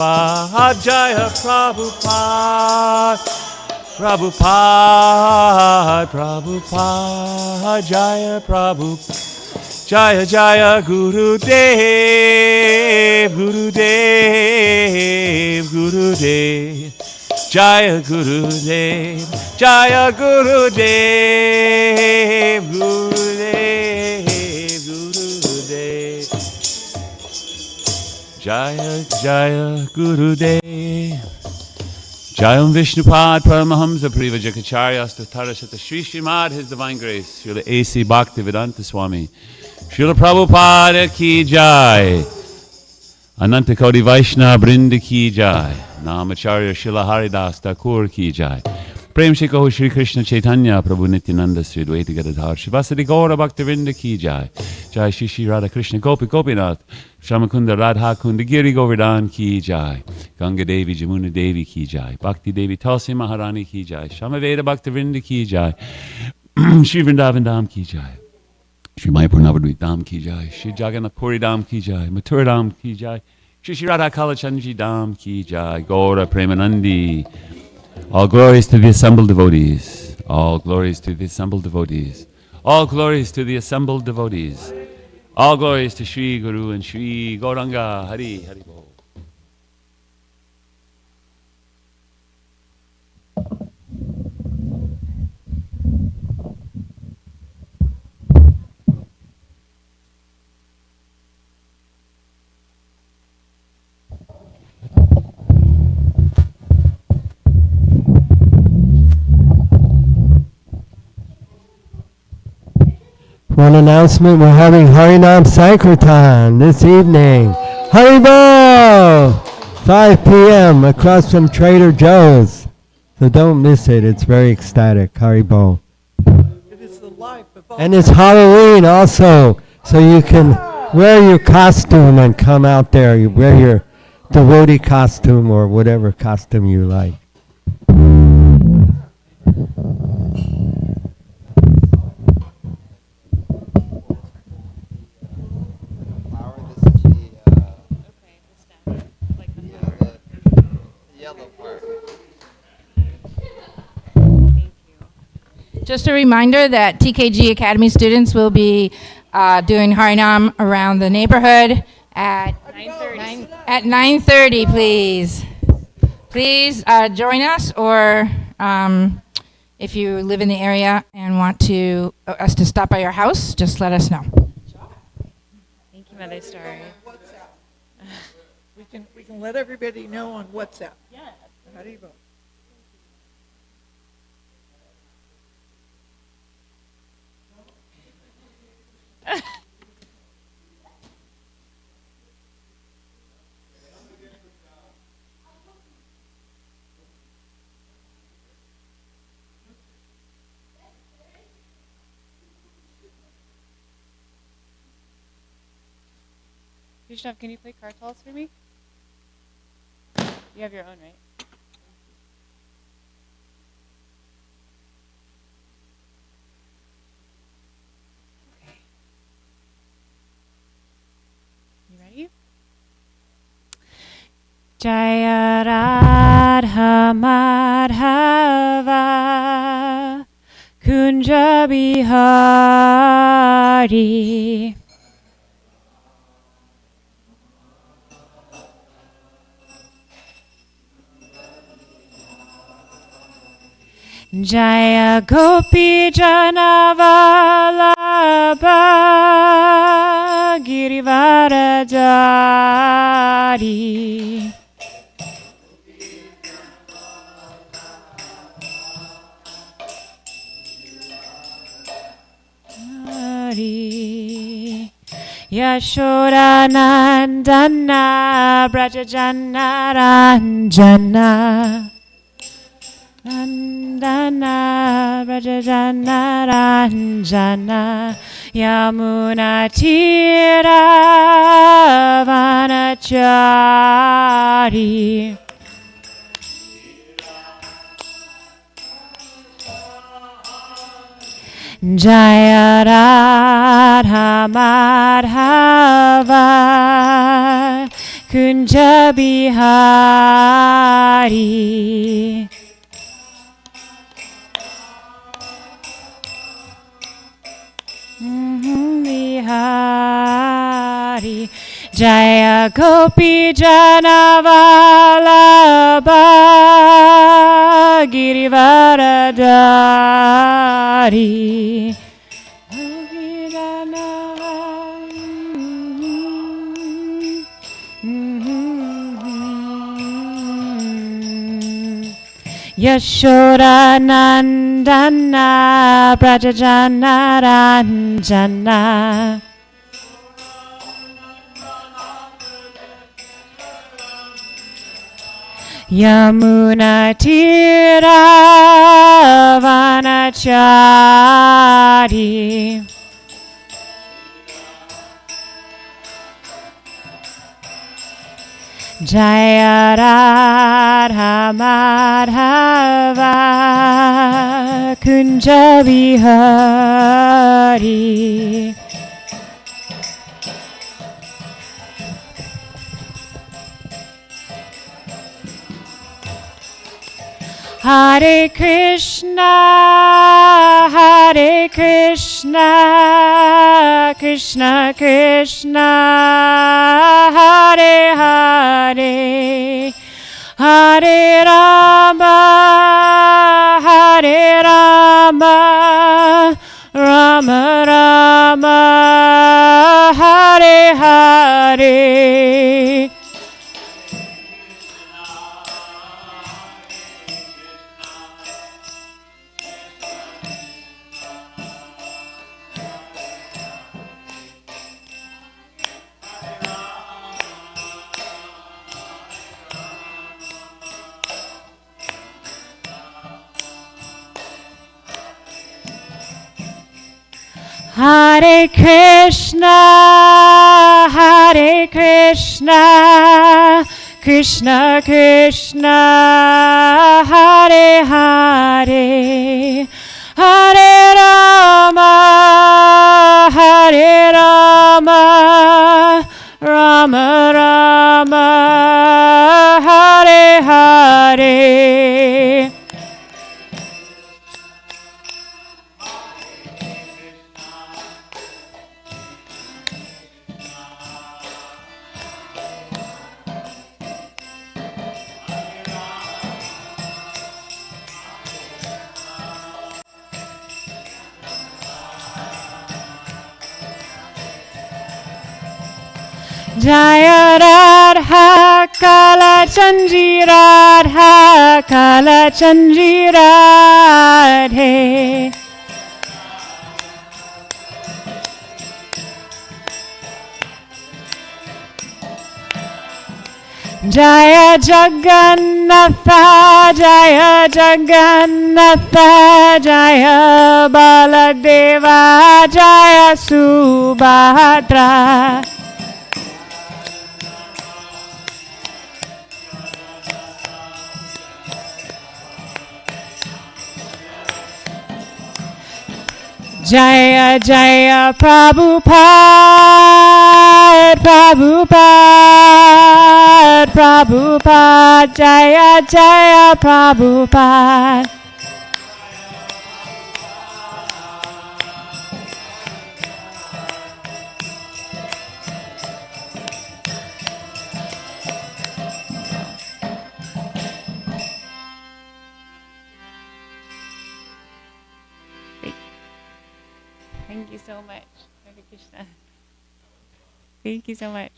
Jaya Prabhupada, Prabhupada, Prabhupada, Jaya Prabhupada, Jaya Jaya Gurudev, Gurudev, Gurudev, Jaya Gurudev, Jaya Gurudev, Gurudev, Gurudev, Jaya Jaya Gurudev. Jayam Vishnupad Paramahamsa Privajakacharya Statharashata Sri Srimad His Divine Grace Srila A.C. Bhaktivedanta Swami Srila Prabhupada Ki Jai Ananta Kodi Vaishnava Brinda Ki Jai Namacharya Srila Haridas Thakur Ki Jai Prem Shikoh Shri Krishna Chaitanya Prabhu Nityananda Sri Dvaita Gadadhar Shivasadi Gaura Bhaktivinoda Ki Jai Jai Shri Shri Radha Krishna Gopi Gopinath Shamakunda Radha Kunda Giri Govardhan Ki Jai Ganga Devi Jamuna Devi Ki Jai Bhakti Devi Tulsi Maharani Ki Jai Shamaveda Bhaktivinoda Ki Jai Shri Vrindavan Dham Ki Jai Shri Mayapur Navadvip Dham Ki Jai Shri Jagannath Puri Dham Ki Jai Mathura Dham Ki Jai Shri Shri Radha Kalachandji Dham Ki Jai Gaura Premanandi. All glories to the assembled devotees. All glories to the assembled devotees. All glories to the assembled devotees. All glories to Shri Guru and Shri Gauranga. Hari Hari Bol. One announcement, we're having Harinam Sankirtan this evening. Haribol! 5 p.m. across from Trader Joe's. So don't miss it, it's very ecstatic. Haribol. It is the life of all. And it's Halloween also, so you can wear your costume and come out there. You wear your devotee costume or whatever costume you like. Just a reminder that TKG Academy students will be doing Harinam around the neighborhood at 9:30, please. Please join us, or if you live in the area and want us to stop by your house, just let us know. Thank you, Mother Star. We can let everybody know on WhatsApp. Yeah. Haribol. Vishnav, can you play Kartals for me? You have your own, right? Okay. You ready? Jaya Radha Madhava Kunja Bihari Jaya Gopi Janavalabha Girivaradari Yashoda Nandana Brajajana Ranjana Nandana Brajajana Ranjana Yamuna Tira Vanachari Jaya Radha Madhava Kunja Bihari. Bihari. Jaya Gopi Janavalabha Girivaradari. Yashoda Nandana Brajajana Ranjana. Yamuna Tira Vanachari. Jaya Radha Madhava Kunja Bihari. Hare Krishna, Hare Krishna, Krishna Krishna, Hare Hare, Hare Rama, Hare Rama, Rama Rama, Hare Hare. Hare Krishna, Hare Krishna, Krishna Krishna, Hare Hare, Hare Rama, Hare Rama, Rama Rama, Hare Hare. Jaya Radha Kala Chandri Radha Kala Chandri Radhe. Jaya Jagannatha, Jaya Jagannatha, Jaya Baladeva, Jaya Subhadra. Jaya Jaya Prabhupada, Prabhupada, Prabhupada, Jaya Jaya Prabhupada. Thank you so much, Hare Krishna. Thank you so much.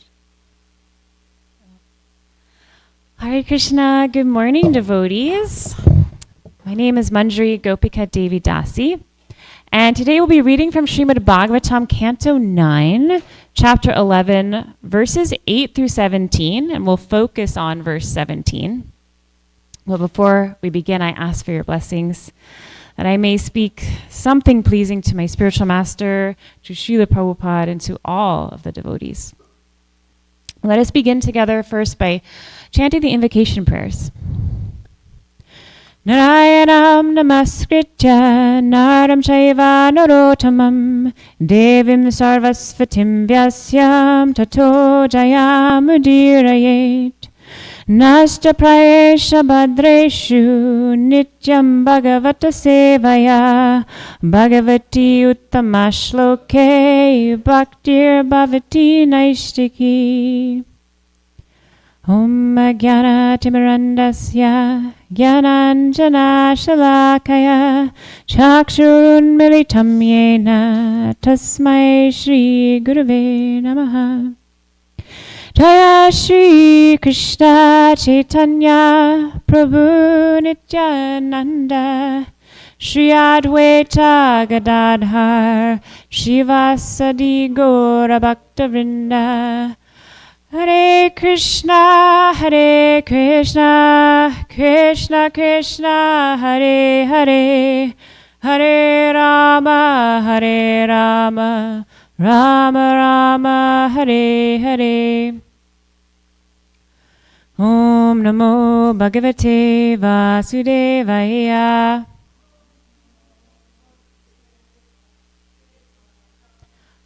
Hare Krishna, good morning, devotees. My name is Manjari Gopika Devi Dasi, and today we'll be reading from Srimad Bhagavatam, Canto 9, Chapter 11, verses 8 through 17, and we'll focus on verse 17. Well, before we begin, I ask for your blessings, that I may speak something pleasing to my spiritual master, to Srila Prabhupada, and to all of the devotees. Let us begin together first by chanting the invocation prayers. Narayanam namaskritya naram chaiva narotamam devim sarvasvatim vyasyam tato jayamudirayet. Nasta prayesha bhadreshu nityam bhagavata sevaya bhagavati uttamashloke bhaktir bhavati naishtiki. Om Jnana Timirandasya Jnananjana Shalakaya Chakshurun Militam Yena Tasmai Shri Gurave Namaha. Jaya Shri Krishna Chaitanya Prabhu Nityananda Shri Advaita Gadadhar Shivasadi Gaura Bhaktavrinda. Hare Krishna, Krishna Krishna, Hare Hare, Hare Rama, Rama Rama, Hare Hare. Om Namo Bhagavate Vasudevaya.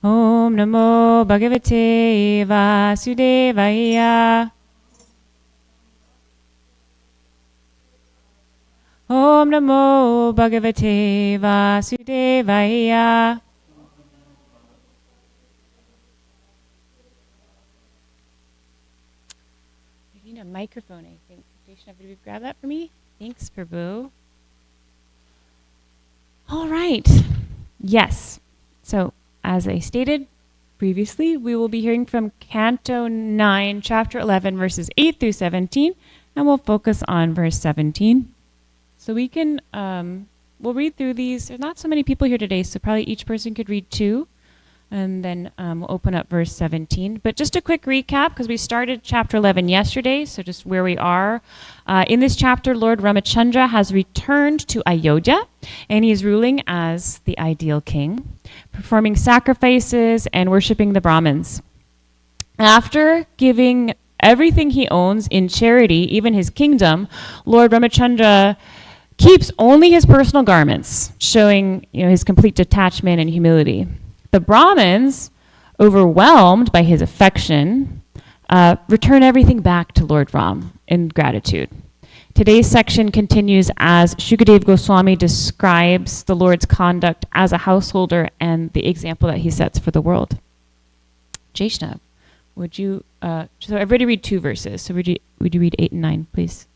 Om Namo Bhagavate Vasudevaya. Om Namo Bhagavate Vasudevaya. I need a microphone, I think. Would you grab that for me? Thanks, Prabhu. All right. Yes. So, as I stated previously, we will be hearing from Canto 9, Chapter 11, verses 8 through 17, and we'll focus on verse 17. So we can, we'll read through these. There's not so many people here today, so probably each person could read 2, and then we'll open up verse 17. But just a quick recap, because we started Chapter 11 yesterday, so just where we are. In this chapter, Lord Ramachandra has returned to Ayodhya, and he is ruling as the ideal king, performing sacrifices and worshiping the Brahmins. After giving everything he owns in charity, even his kingdom, Lord Ramachandra keeps only his personal garments, showing his complete detachment and humility. The Brahmins, overwhelmed by his affection, return everything back to Lord Ram in gratitude. Today's section continues as Shukadev Goswami describes the Lord's conduct as a householder and the example that he sets for the world. Jaishnav, would you, so everybody read 2 verses, so would you read 8 and 9, please?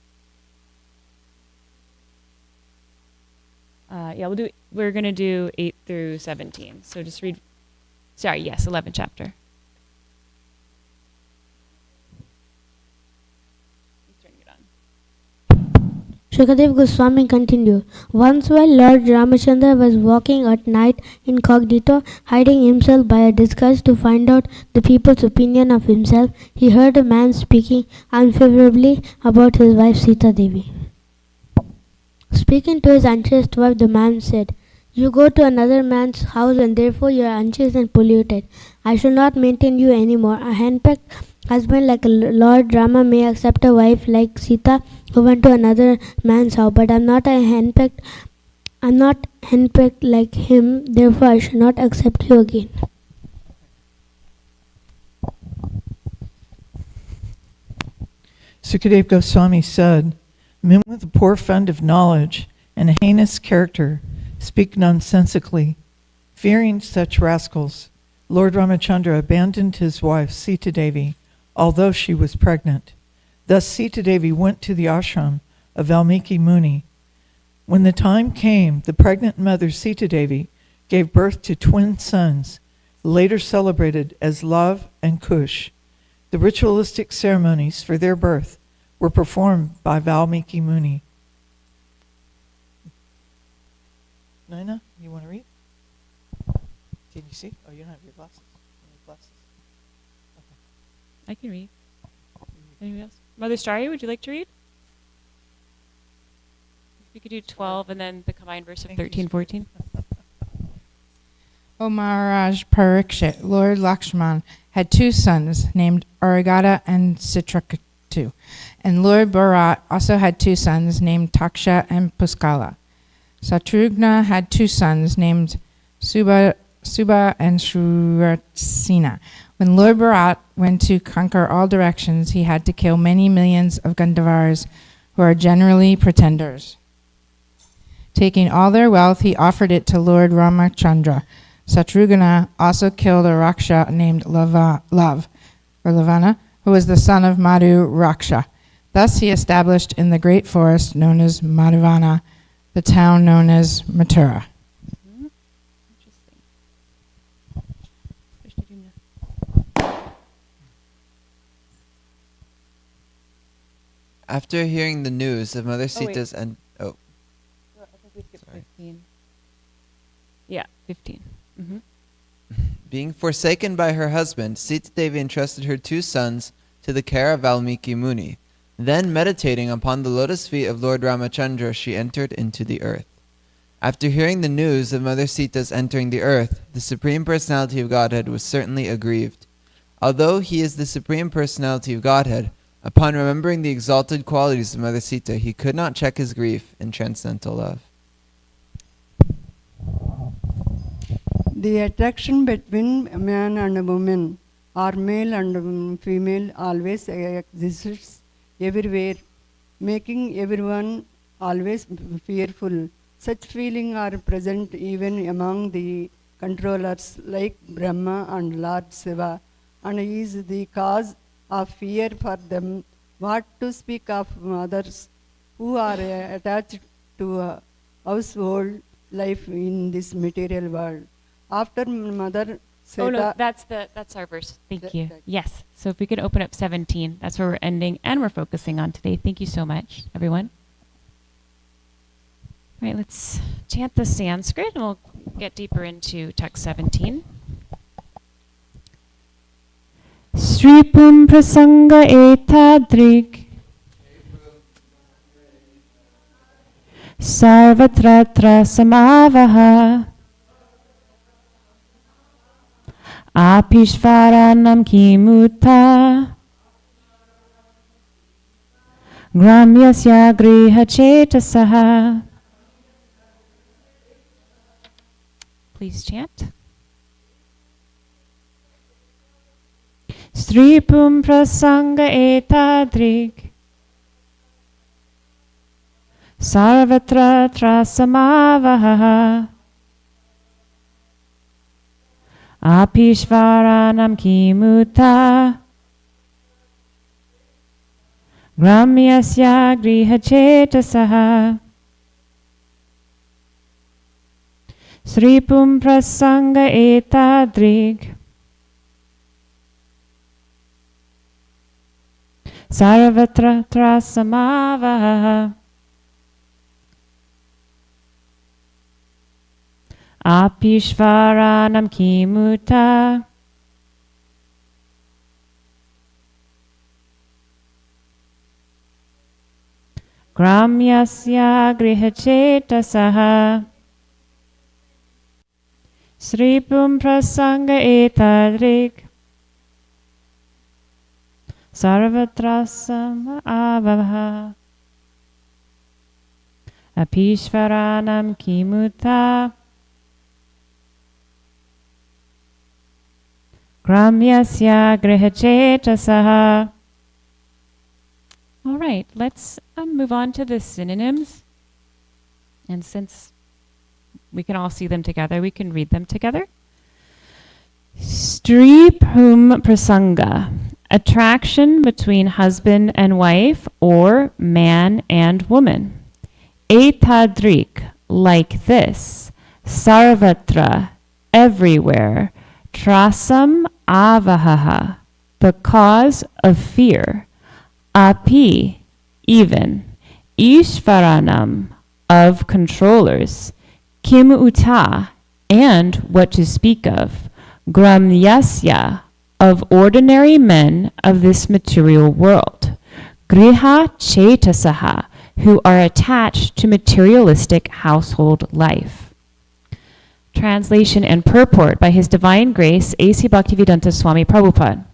We're going to do 8 through 17, so just read, 11th chapter. Shukadev Goswami continued. Once while Lord Ramachandra was walking at night incognito, hiding himself by a disguise to find out the people's opinion of himself, he heard a man speaking unfavorably about his wife Sita Devi. Speaking to his unchaste wife, the man said, "You go to another man's house and therefore you are unchaste and polluted. I shall not maintain you anymore. A handpicked husband like Lord Rama may accept a wife like Sita who went to another man's house, but I'm not handpicked like him, therefore I shall not accept you again." Sukadev Goswami said, "Men with a poor fund of knowledge and a heinous character speak nonsensically. Fearing such rascals, Lord Ramachandra abandoned his wife Sita Devi, although she was pregnant. Thus Sita Devi went to the ashram of Valmiki Muni. When the time came, the pregnant mother Sita Devi gave birth to twin sons, later celebrated as Lav and Kush. The ritualistic ceremonies for their birth were performed by Valmiki Muni." Naina, you want to read? Can you see? Oh, you don't have your glasses. You have glasses. I can read. Anybody else? Mother Starry, would you like to read? We could do 12 and then the combined verse of 13, 14. O Maharaj Parikshit, Lord Lakshman had 2 sons named Aragata and 2. And Lord Bharat also had 2 sons named Taksha and Puskala. Satrughna had 2 sons named Subha and Shrurasena. When Lord Bharat went to conquer all directions, he had to kill many millions of Gandhavars, who are generally pretenders. Taking all their wealth, he offered it to Lord Ramachandra. Satrughna also killed a Raksha named Lavana, who was the son of Madhu Raksha. Thus he established in the great forest known as Madhuvana the town known as Mathura. After hearing the news of Mother Sita's I think we skipped 15. Yeah, 15. being forsaken by her husband, Sita Devi entrusted her 2 sons to the care of Valmiki Muni. Then, meditating upon the lotus feet of Lord Ramachandra, she entered into the earth. After hearing the news of Mother Sita's entering the earth, the Supreme Personality of Godhead was certainly aggrieved. Although he is the Supreme Personality of Godhead, upon remembering the exalted qualities of Mother Sita, he could not check his grief in transcendental love. The attraction between a man and a woman, or male and female, always exists everywhere, making everyone always fearful. Such feelings are present even among the controllers like Brahma and Lord Shiva, and is the cause of fear for them. What to speak of others who are attached to a household life in this material world. After Mother Sita... Oh no, that's our verse. Thank you. Yes. So if we could open up 17, that's where we're ending and we're focusing on today. Thank you so much, everyone. All right, let's chant the Sanskrit and we'll get deeper into text 17. Sripum prasanga etadrik sarvatratra samavaha apishvaranam kimuta gramyasya griha chetasaha. Please chant. Stripum prasanga etadrik sarvatra trasamavaha apishvaranam kimuta gramyasya griha chetasaha. Sripum prasanga etadrik sarvatra trasamavaha apishvaranam kimuta gramyasya grihachetasaha. Sripum prasanga etadrik sarvatra samavaha apishvaranam kimuta gramyasya grihachetasaha. All right, let's move on to the synonyms. And since we can all see them together, we can read them together. Stripum prasanga, attraction between husband and wife or man and woman. Etadrik, like this. Sarvatra, everywhere. Trasam avahaha, the cause of fear. Api, even. Ishvaranam, of controllers. Kim uta, and what to speak of. Gramyasya, of ordinary men of this material world. Griha chetasaha, who are attached to materialistic household life. Translation and purport by His Divine Grace, A.C. Bhaktivedanta Swami Prabhupada.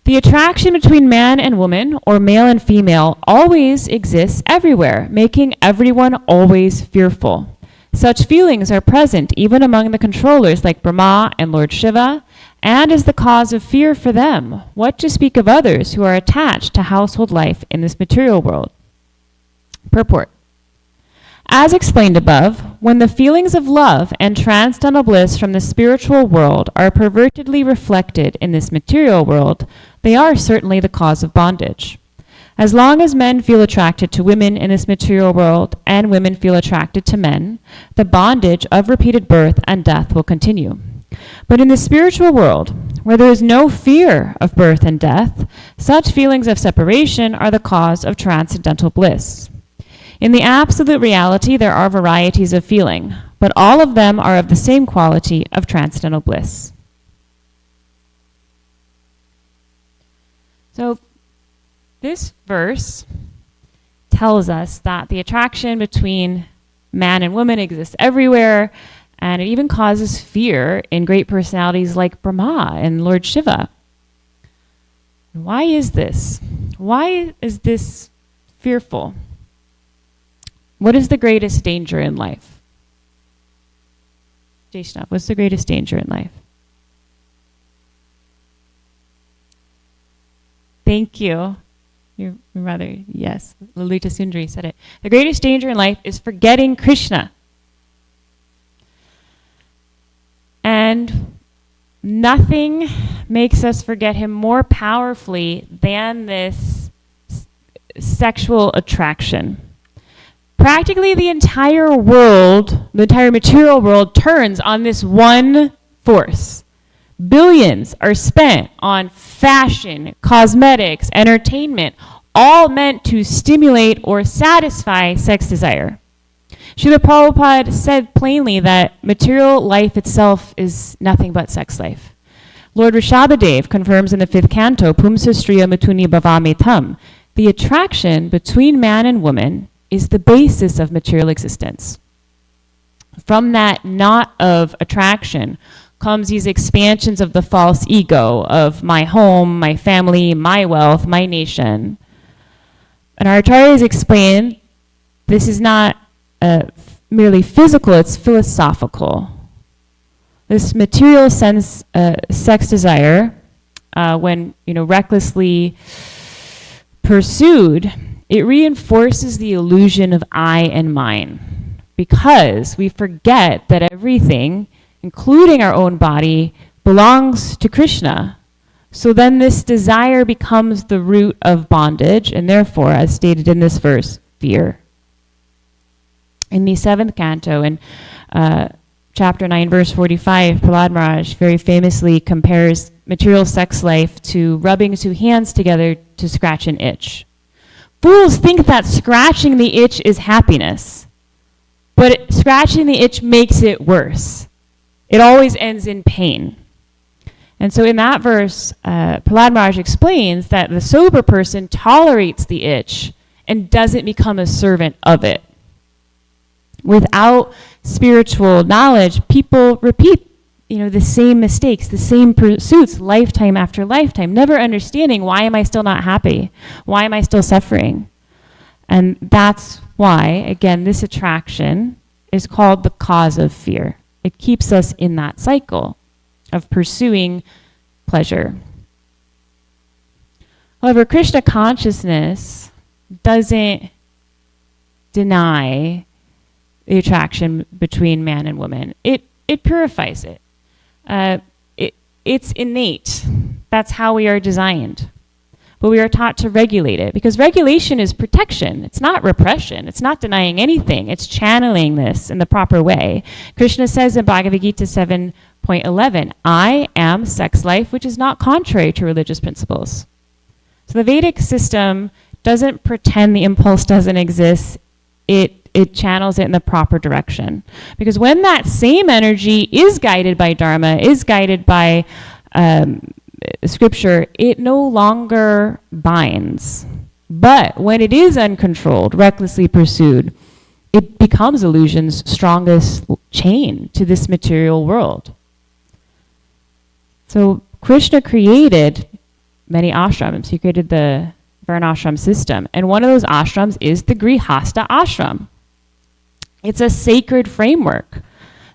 The attraction between man and woman, or male and female, always exists everywhere, making everyone always fearful. Such feelings are present even among the controllers like Brahma and Lord Shiva, and is the cause of fear for them. What to speak of others who are attached to household life in this material world? Purport. As explained above, when the feelings of love and transcendental bliss from the spiritual world are pervertedly reflected in this material world, they are certainly the cause of bondage. As long as men feel attracted to women in this material world and women feel attracted to men, the bondage of repeated birth and death will continue. But in the spiritual world, where there is no fear of birth and death, such feelings of separation are the cause of transcendental bliss. In the absolute reality, there are varieties of feeling, but all of them are of the same quality of transcendental bliss. So this verse tells us that the attraction between man and woman exists everywhere, and it even causes fear in great personalities like Brahma and Lord Shiva. Why is this? Why is this fearful? What is the greatest danger in life? Jaishnav, what's the greatest danger in life? Thank you. Your mother, yes, Lalita Sundari said it. The greatest danger in life is forgetting Krishna. And nothing makes us forget him more powerfully than this sexual attraction. Practically the entire world, the entire material world, turns on this one force. Billions are spent on fashion, cosmetics, entertainment, all meant to stimulate or satisfy sex desire. Srila Prabhupada said plainly that material life itself is nothing but sex life. Lord Rishabhadev confirms in the 5th canto, Pumsa Striya Matuni Bhavame Tam, the attraction between man and woman is the basis of material existence. From that knot of attraction comes these expansions of the false ego of my home, my family, my wealth, my nation. And our acharyas explain this is not merely physical, it's philosophical. This material sense, sex desire, when recklessly pursued, it reinforces the illusion of I and mine, because we forget that everything, including our own body, belongs to Krishna. So then this desire becomes the root of bondage, and therefore, as stated in this verse, fear. In the 7th canto, in chapter 9, verse 45, Prahlad Maharaj very famously compares material sex life to rubbing two hands together to scratch an itch. Fools think that scratching the itch is happiness, but scratching the itch makes it worse. It always ends in pain. And so in that verse, Prahlad Maharaj explains that the sober person tolerates the itch and doesn't become a servant of it. Without spiritual knowledge, people repeat the same mistakes, the same pursuits, lifetime after lifetime, never understanding, why am I still not happy? Why am I still suffering? And that's why, again, this attraction is called the cause of fear. It keeps us in that cycle of pursuing pleasure. However, Krishna consciousness doesn't deny the attraction between man and woman. It purifies it. It's innate. That's how we are designed. But we are taught to regulate it, because regulation is protection. It's not repression. It's not denying anything. It's channeling this in the proper way. Krishna says in Bhagavad Gita 7.11, I am sex life, which is not contrary to religious principles. So the Vedic system doesn't pretend the impulse doesn't exist. It channels it in the proper direction. Because when that same energy is guided by Dharma, is guided by Scripture, it no longer binds. But when it is uncontrolled, recklessly pursued, it becomes illusion's strongest chain to this material world. So Krishna created many ashrams. He created the Varnashram system. And one of those ashrams is the Grihasta ashram. It's a sacred framework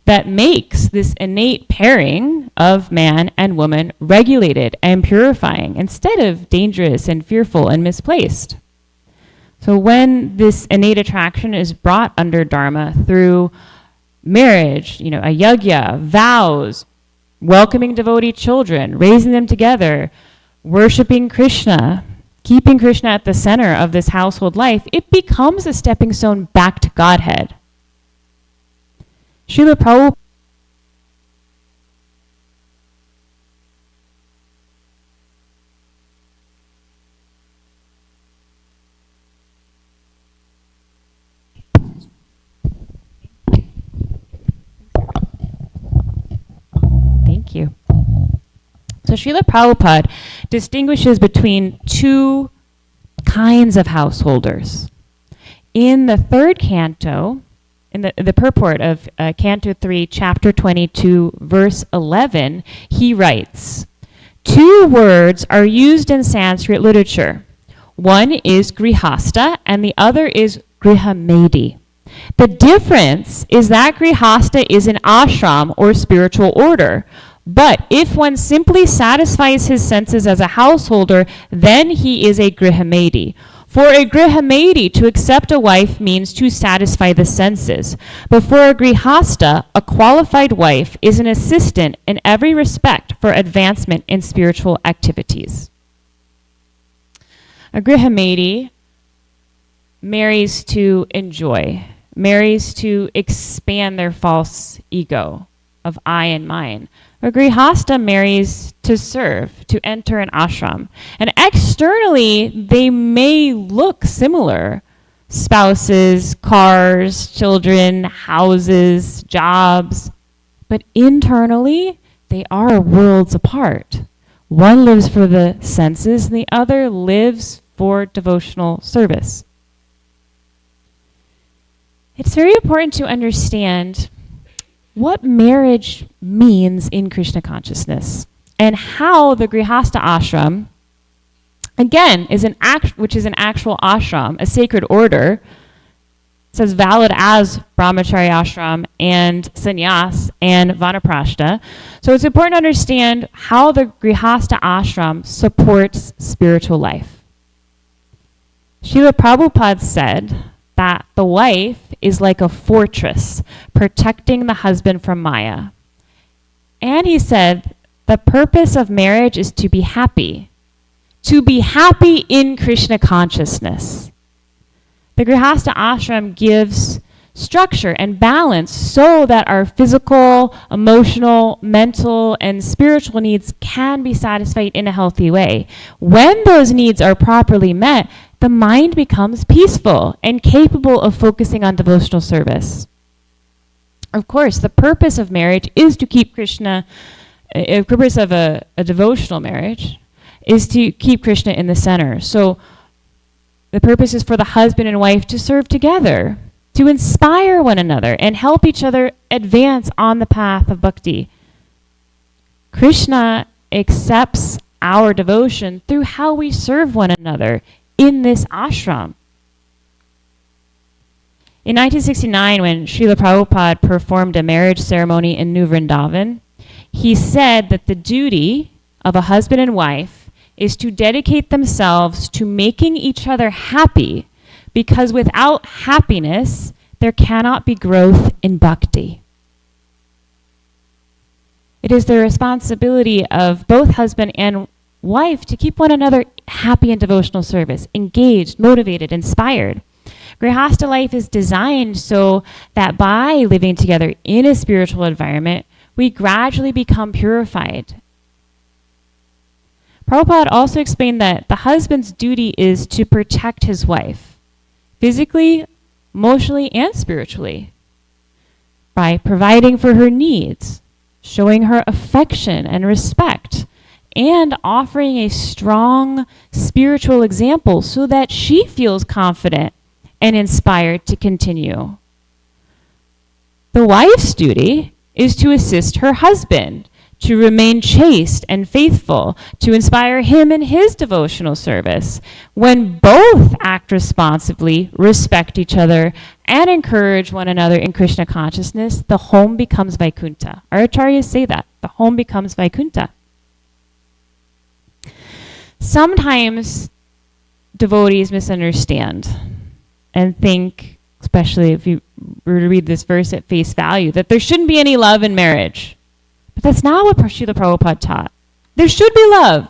that makes this innate pairing of man and woman regulated and purifying instead of dangerous and fearful and misplaced. So when this innate attraction is brought under Dharma through marriage, a yajna, vows, welcoming devotee children, raising them together, worshiping Krishna, keeping Krishna at the center of this household life, it becomes a stepping stone back to Godhead. Srila Prabhupada Thank you. So Srila Prabhupada distinguishes between two kinds of householders. In the third canto, in the purport of Canto 3, Chapter 22, Verse 11, he writes, two words are used in Sanskrit literature. One is grihasta and the other is grihamedi. The difference is that grihasta is an ashram or spiritual order. But if one simply satisfies his senses as a householder, then he is a grihamedi. For a grihamedi, to accept a wife means to satisfy the senses. But for a grihasta, a qualified wife is an assistant in every respect for advancement in spiritual activities. A grihamedi marries to enjoy, marries to expand their false ego of I and mine. A grihasta marries to serve, to enter an ashram. And externally, they may look similar. Spouses, cars, children, houses, jobs. But internally, they are worlds apart. One lives for the senses, and the other lives for devotional service. It's very important to understand what marriage means in Krishna consciousness and how the Grihasta ashram, again, which is an actual ashram, a sacred order. It says valid as brahmachari ashram and sannyas and vanaprashta. So it's important to understand how the Grihasta ashram supports spiritual life. Srila Prabhupada said that the wife is like a fortress protecting the husband from Maya. And he said the purpose of marriage is to be happy in Krishna consciousness. The Grihasta ashram gives structure and balance so that our physical, emotional, mental, and spiritual needs can be satisfied in a healthy way. When those needs are properly met, the mind becomes peaceful and capable of focusing on devotional service. Of course, the purpose of marriage is to keep Krishna, the purpose of a devotional marriage is to keep Krishna in the center. So the purpose is for the husband and wife to serve together, to inspire one another and help each other advance on the path of bhakti. Krishna accepts our devotion through how we serve one another in this ashram. In 1969, when Srila Prabhupada performed a marriage ceremony in New Vrindavan, he said that the duty of a husband and wife is to dedicate themselves to making each other happy, because without happiness, there cannot be growth in bhakti. It is the responsibility of both husband and wife to keep one another happy in devotional service, engaged, motivated, inspired. Grihasta life is designed so that by living together in a spiritual environment, we gradually become purified. Prabhupada also explained that the husband's duty is to protect his wife, physically, emotionally, and spiritually, by providing for her needs, showing her affection and respect, and offering a strong spiritual example so that she feels confident and inspired to continue. The wife's duty is to assist her husband, to remain chaste and faithful, to inspire him in his devotional service. When both act responsibly, respect each other, and encourage one another in Krishna consciousness, the home becomes Vaikuntha. Our acharyas say that. The home becomes Vaikuntha. Sometimes devotees misunderstand and think, especially if you were to read this verse at face value, that there shouldn't be any love in marriage. But that's not what Srila Prabhupada taught. There should be love,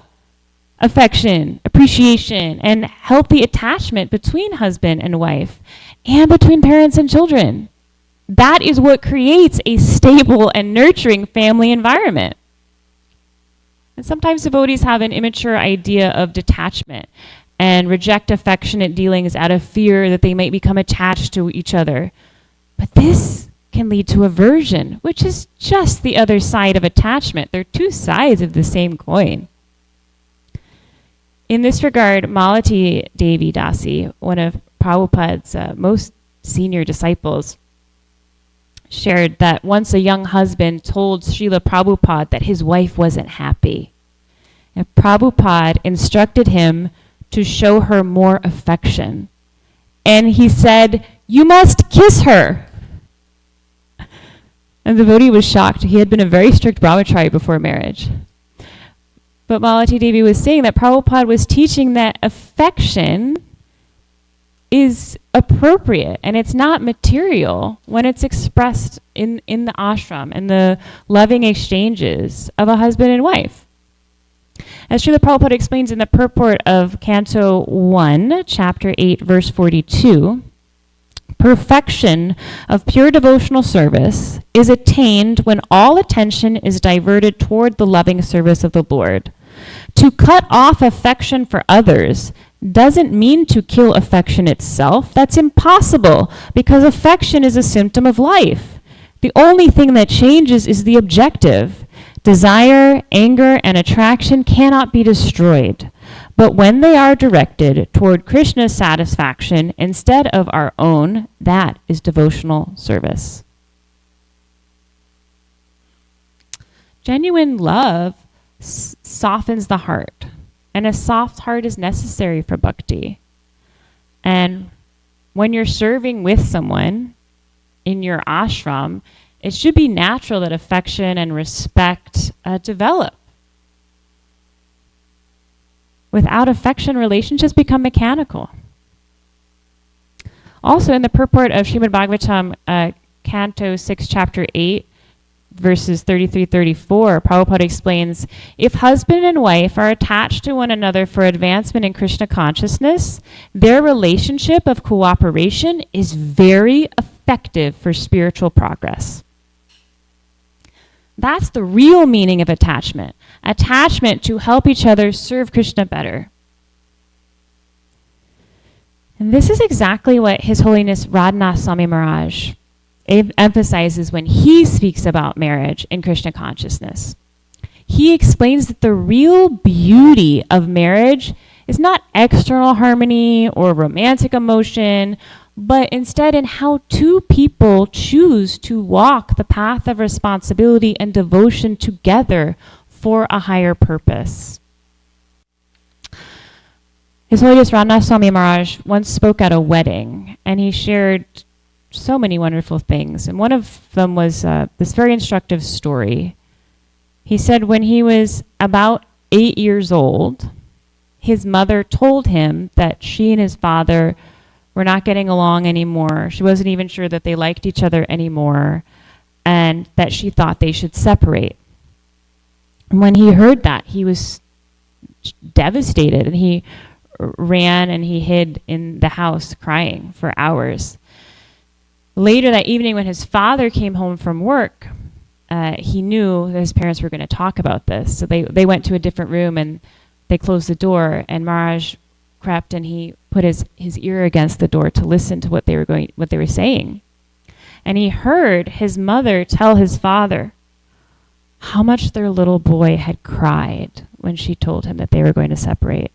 affection, appreciation, and healthy attachment between husband and wife, and between parents and children. That is what creates a stable and nurturing family environment. And sometimes devotees have an immature idea of detachment and reject affectionate dealings out of fear that they might become attached to each other. But this can lead to aversion, which is just the other side of attachment. They're two sides of the same coin. In this regard, Malati Devi Dasi, one of Prabhupada's most senior disciples, shared that once a young husband told Srila Prabhupada that his wife wasn't happy. And Prabhupada instructed him to show her more affection. And he said, "You must kiss her." And the devotee was shocked. He had been a very strict brahmachari before marriage. But Malati Devi was saying that Prabhupada was teaching that affection is appropriate and it's not material when it's expressed in the ashram and the loving exchanges of a husband and wife. As Srila Prabhupada explains in the purport of Canto 1, Chapter 8, verse 42, perfection of pure devotional service is attained when all attention is diverted toward the loving service of the Lord. To cut off affection for others doesn't mean to kill affection itself. That's impossible because affection is a symptom of life. The only thing that changes is the objective. Desire, anger, and attraction cannot be destroyed. But when they are directed toward Krishna's satisfaction instead of our own, that is devotional service. Genuine love softens the heart, and a soft heart is necessary for bhakti. And when you're serving with someone in your ashram, it should be natural that affection and respect develop. Without affection, relationships become mechanical. Also, in the purport of Srimad Bhagavatam, Canto 6, Chapter 8, verses 33-34, Prabhupada explains, if husband and wife are attached to one another for advancement in Krishna consciousness, their relationship of cooperation is very effective for spiritual progress. That's the real meaning of attachment. Attachment to help each other serve Krishna better. And this is exactly what His Holiness Radhanath Swami Maharaj emphasizes when he speaks about marriage in Krishna consciousness. He explains that the real beauty of marriage is not external harmony or romantic emotion, but instead in how two people choose to walk the path of responsibility and devotion together for a higher purpose. His Holiness Radhanath Swami Maharaj once spoke at a wedding, and he shared so many wonderful things. And one of them was this very instructive story. He said when he was about 8 years old, his mother told him that she and his father were not getting along anymore. She wasn't even sure that they liked each other anymore, and that she thought they should separate. And when he heard that, he was devastated, and he ran and he hid in the house crying for hours. Later that evening, when his father came home from work, he knew that his parents were going to talk about this. So they went to a different room and they closed the door, and Maharaj crept and he put his ear against the door to listen to what they were saying. And he heard his mother tell his father how much their little boy had cried when she told him that they were going to separate.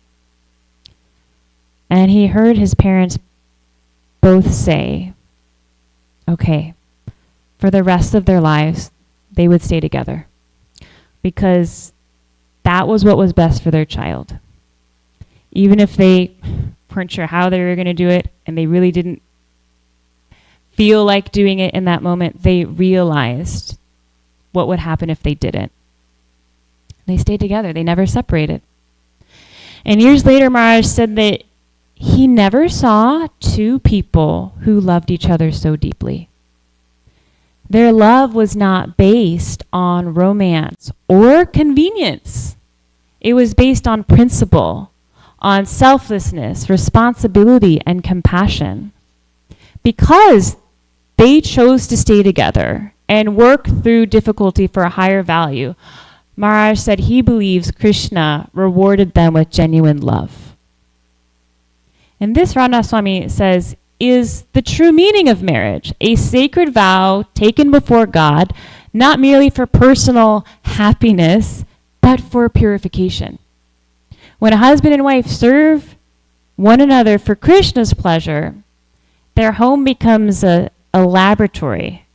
And he heard his parents both say, okay, for the rest of their lives, they would stay together. because that was what was best for their child. Even if they weren't sure how they were going to do it and they really didn't feel like doing it in that moment, they realized what would happen if they didn't. They stayed together. They never separated. And years later, Maharaj said that he never saw two people who loved each other so deeply. Their love was not based on romance or convenience. It was based on principle, on selflessness, responsibility, and compassion. Because they chose to stay together and work through difficulty for a higher value, Maharaj said he believes Krishna rewarded them with genuine love. And this, Radha Swami says, is the true meaning of marriage, a sacred vow taken before God, not merely for personal happiness, but for purification. When a husband and wife serve one another for Krishna's pleasure, their home becomes a laboratory.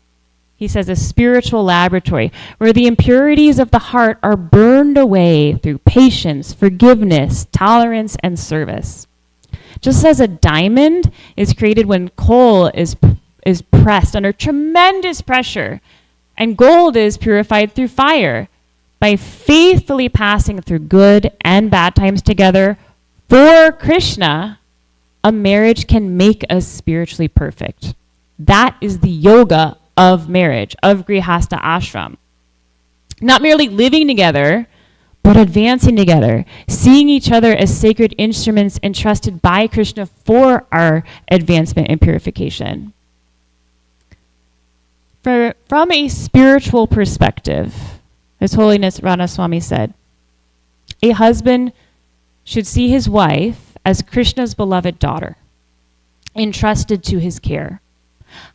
He says a spiritual laboratory where the impurities of the heart are burned away through patience, forgiveness, tolerance, and service. Just as a diamond is created when coal is pressed under tremendous pressure, and gold is purified through fire, by faithfully passing through good and bad times together for Krishna, a marriage can make us spiritually perfect. That is the yoga of marriage, of Grihastha Ashram. Not merely living together, but advancing together, seeing each other as sacred instruments entrusted by Krishna for our advancement and purification. From a spiritual perspective, His Holiness Radha Swami said, a husband should see his wife as Krishna's beloved daughter, entrusted to his care.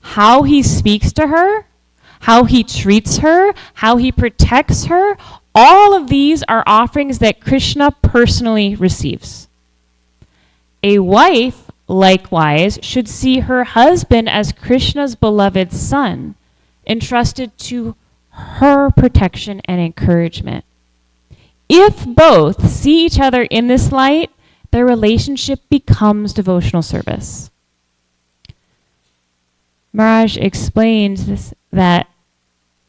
How he speaks to her, how he treats her, how he protects her, all of these are offerings that Krishna personally receives. A wife, likewise, should see her husband as Krishna's beloved son, entrusted to her protection and encouragement. If both see each other in this light, their relationship becomes devotional service. Maharaj explains this, that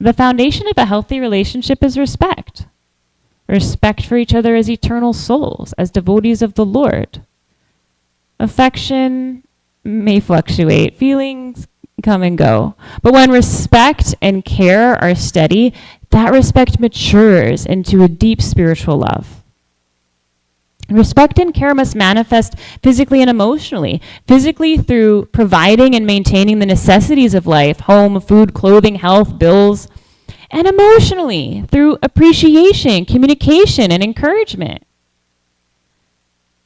the foundation of a healthy relationship is respect. Respect for each other as eternal souls, as devotees of the Lord. Affection may fluctuate, feelings come and go. But when respect and care are steady, that respect matures into a deep spiritual love. Respect and care must manifest physically and emotionally. Physically through providing and maintaining the necessities of life, home, food, clothing, health, bills. And emotionally through appreciation, communication, and encouragement.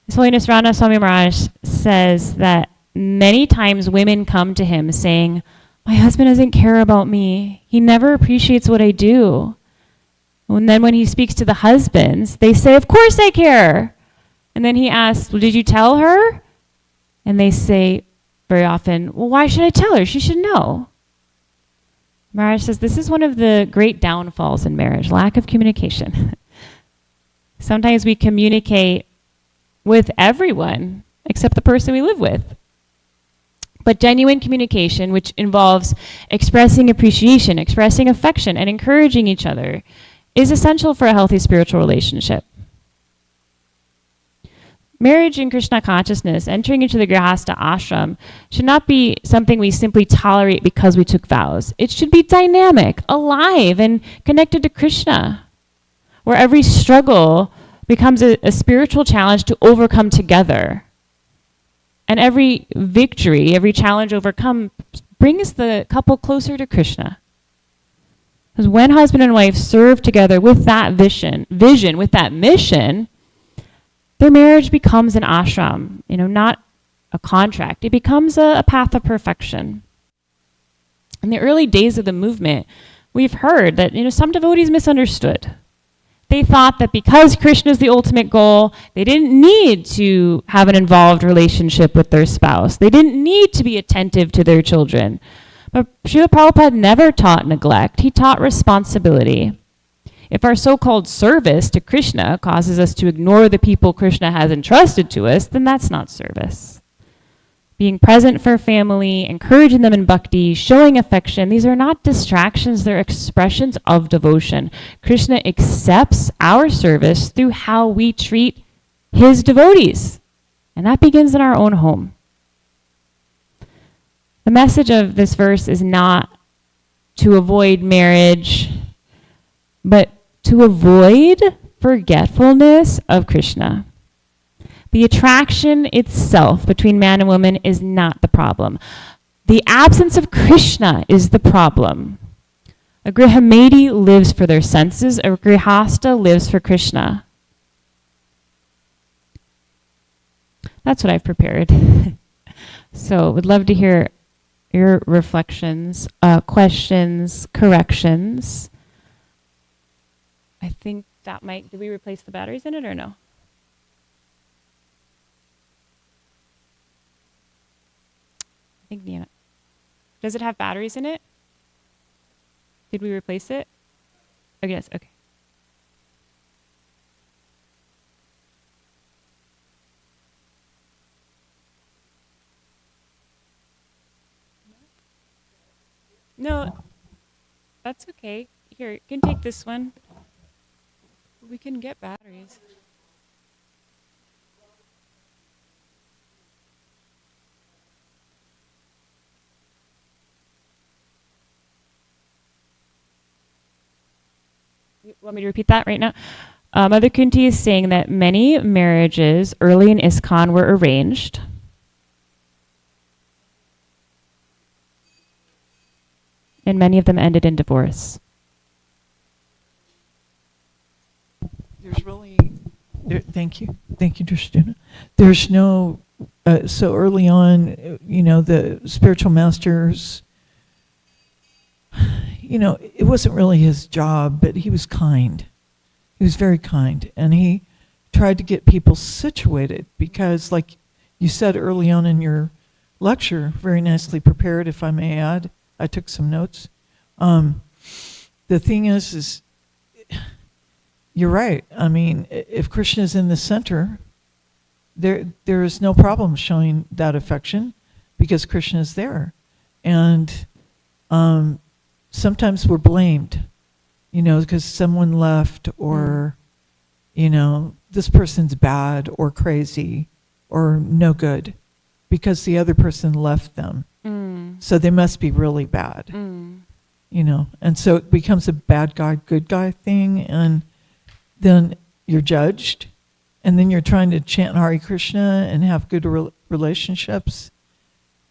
His Holiness Radha Swami Maharaj says that many times women come to him saying, my husband doesn't care about me. He never appreciates what I do. And then when he speaks to the husbands, they say, of course I care. And then he asks, well, did you tell her? And they say very often, well, why should I tell her? She should know. Maharaj says this is one of the great downfalls in marriage, lack of communication. Sometimes we communicate with everyone except the person we live with. But genuine communication, which involves expressing appreciation, expressing affection, and encouraging each other, is essential for a healthy spiritual relationship. Marriage in Krishna consciousness, entering into the Grihastha ashram, should not be something we simply tolerate because we took vows. It should be dynamic, alive, and connected to Krishna, where every struggle becomes a spiritual challenge to overcome together. And every victory, every challenge overcome, brings the couple closer to Krishna. Because when husband and wife serve together with that vision, with that mission, their marriage becomes an ashram, not a contract. It becomes a path of perfection. In the early days of the movement, we've heard that some devotees misunderstood. They thought that because Krishna is the ultimate goal, they didn't need to have an involved relationship with their spouse. They didn't need to be attentive to their children. But Srila Prabhupada never taught neglect. He taught responsibility. If our so-called service to Krishna causes us to ignore the people Krishna has entrusted to us, then that's not service. Being present for family, encouraging them in bhakti, showing affection, these are not distractions, they're expressions of devotion. Krishna accepts our service through how we treat his devotees. And that begins in our own home. The message of this verse is not to avoid marriage, but to avoid forgetfulness of Krishna. The attraction itself between man and woman is not the problem. The absence of Krishna is the problem. A grihamedi lives for their senses, a grihasta lives for Krishna. That's what I've prepared. So would love to hear your reflections, questions, corrections. I think that might, did we replace the batteries in it or no? I think Nina. Does it have batteries in it? Did we replace it? Oh, yes, okay. No, that's okay. Here, you can take this one. We can get batteries. You want me to repeat that right now? Mother Kunti is saying that many marriages early in ISKCON were arranged. And many of them ended in divorce. There's really, thank you, Drishtina. There's no, so early on, the spiritual masters, it wasn't really his job, but he was kind. He was very kind, and he tried to get people situated because, like you said early on in your lecture, very nicely prepared, if I may add, I took some notes. The thing is you're right. I mean, if Krishna is in the center, there is no problem showing that affection because Krishna is there. And sometimes we're blamed, because someone left or, this person's bad or crazy or no good because the other person left them. So they must be really bad, and so it becomes a bad guy, good guy thing, and then you're judged, and then you're trying to chant Hare Krishna and have good relationships,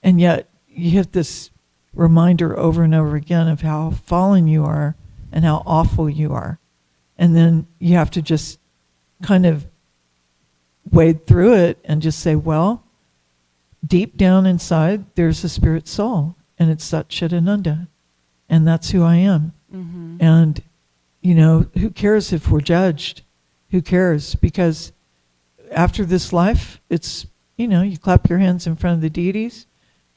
and yet you have this reminder over and over again of how fallen you are and how awful you are, and then you have to just kind of wade through it and just say, well, deep down inside, there's a spirit soul, and it's Sat Chidananda, and that's who I am. Mm-hmm. And, who cares if we're judged? Who cares? Because after this life, it's, you clap your hands in front of the deities,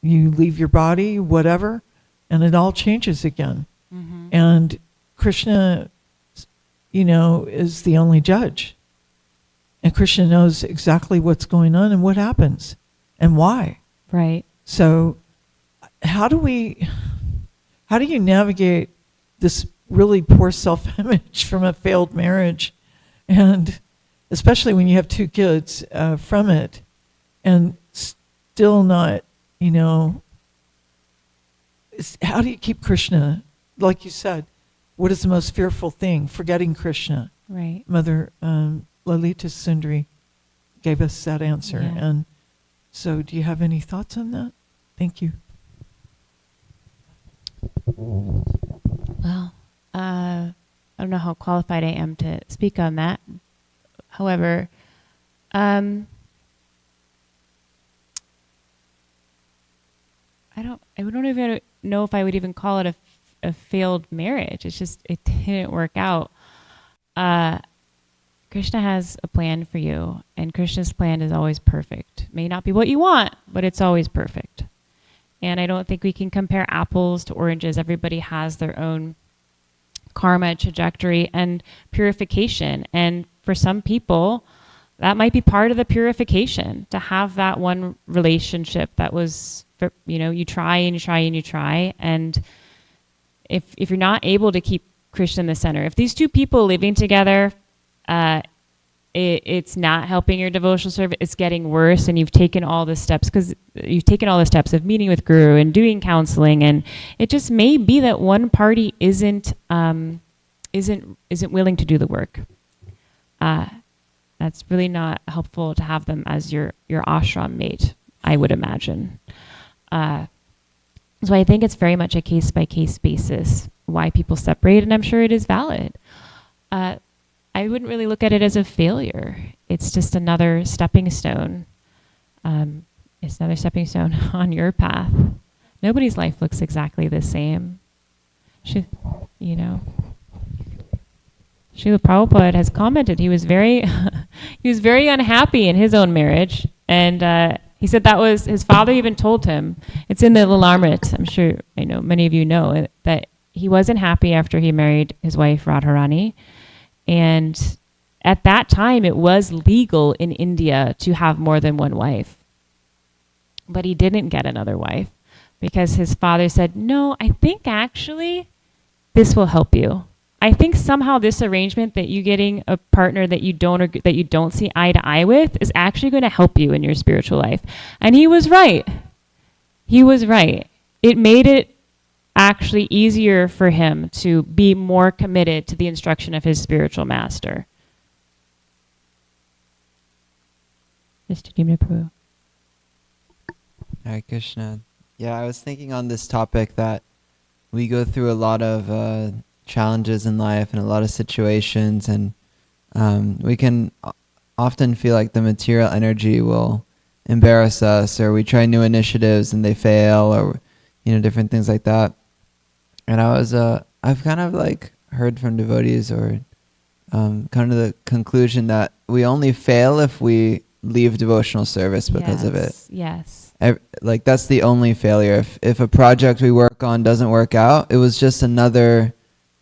you leave your body, whatever, and it all changes again. Mm-hmm. And Krishna, is the only judge. And Krishna knows exactly what's going on and what happens. And why? Right. So how do you navigate this really poor self-image from a failed marriage, and especially when you have 2 kids from it, and still not, how do you keep Krishna? Like you said, what is the most fearful thing? Forgetting Krishna. Right. Mother Lalita Sundari gave us that answer. Yeah. And so do you have any thoughts on that? Thank you. Well, I don't know how qualified I am to speak on that. However, I don't even know if I would even call it a failed marriage. It's just, it didn't work out. Krishna has a plan for you, and Krishna's plan is always perfect. May not be what you want, but it's always perfect. And I don't think we can compare apples to oranges. Everybody has their own karma, trajectory, and purification. And for some people, that might be part of the purification, to have that one relationship that was, you try and you try and you try. And if you're not able to keep Krishna in the center, if these two people living together, it's not helping your devotional service, it's getting worse, and you've taken all the steps, because you've taken all the steps of meeting with Guru and doing counseling, and it just may be that one party isn't willing to do the work. That's really not helpful to have them as your ashram mate, I would imagine. So I think it's very much a case-by-case basis why people separate, and I'm sure it is valid. I wouldn't really look at it as a failure. It's just another stepping stone. It's another stepping stone on your path. Nobody's life looks exactly the same. Srila Prabhupada has commented he was very unhappy in his own marriage, and he said that was, his father even told him, it's in the Lilamrit, I'm sure many of you know, that he wasn't happy after he married his wife Radharani. And at that time, it was legal in India to have more than one wife. But he didn't get another wife because his father said, no, I think actually this will help you. I think somehow this arrangement that you getting a partner that you don't see eye to eye with is actually going to help you in your spiritual life. And he was right. He was right. It made it actually easier for him to be more committed to the instruction of his spiritual master. Mr. Dimnaprabhu. Hare Krishna. Yeah, I was thinking on this topic that we go through a lot of challenges in life and a lot of situations, and we can often feel like the material energy will embarrass us, or we try new initiatives and they fail, or different things like that. And I've kind of like heard from devotees, or come to the conclusion that we only fail if we leave devotional service because of it. Yes. Like that's the only failure. If a project we work on doesn't work out, it was just another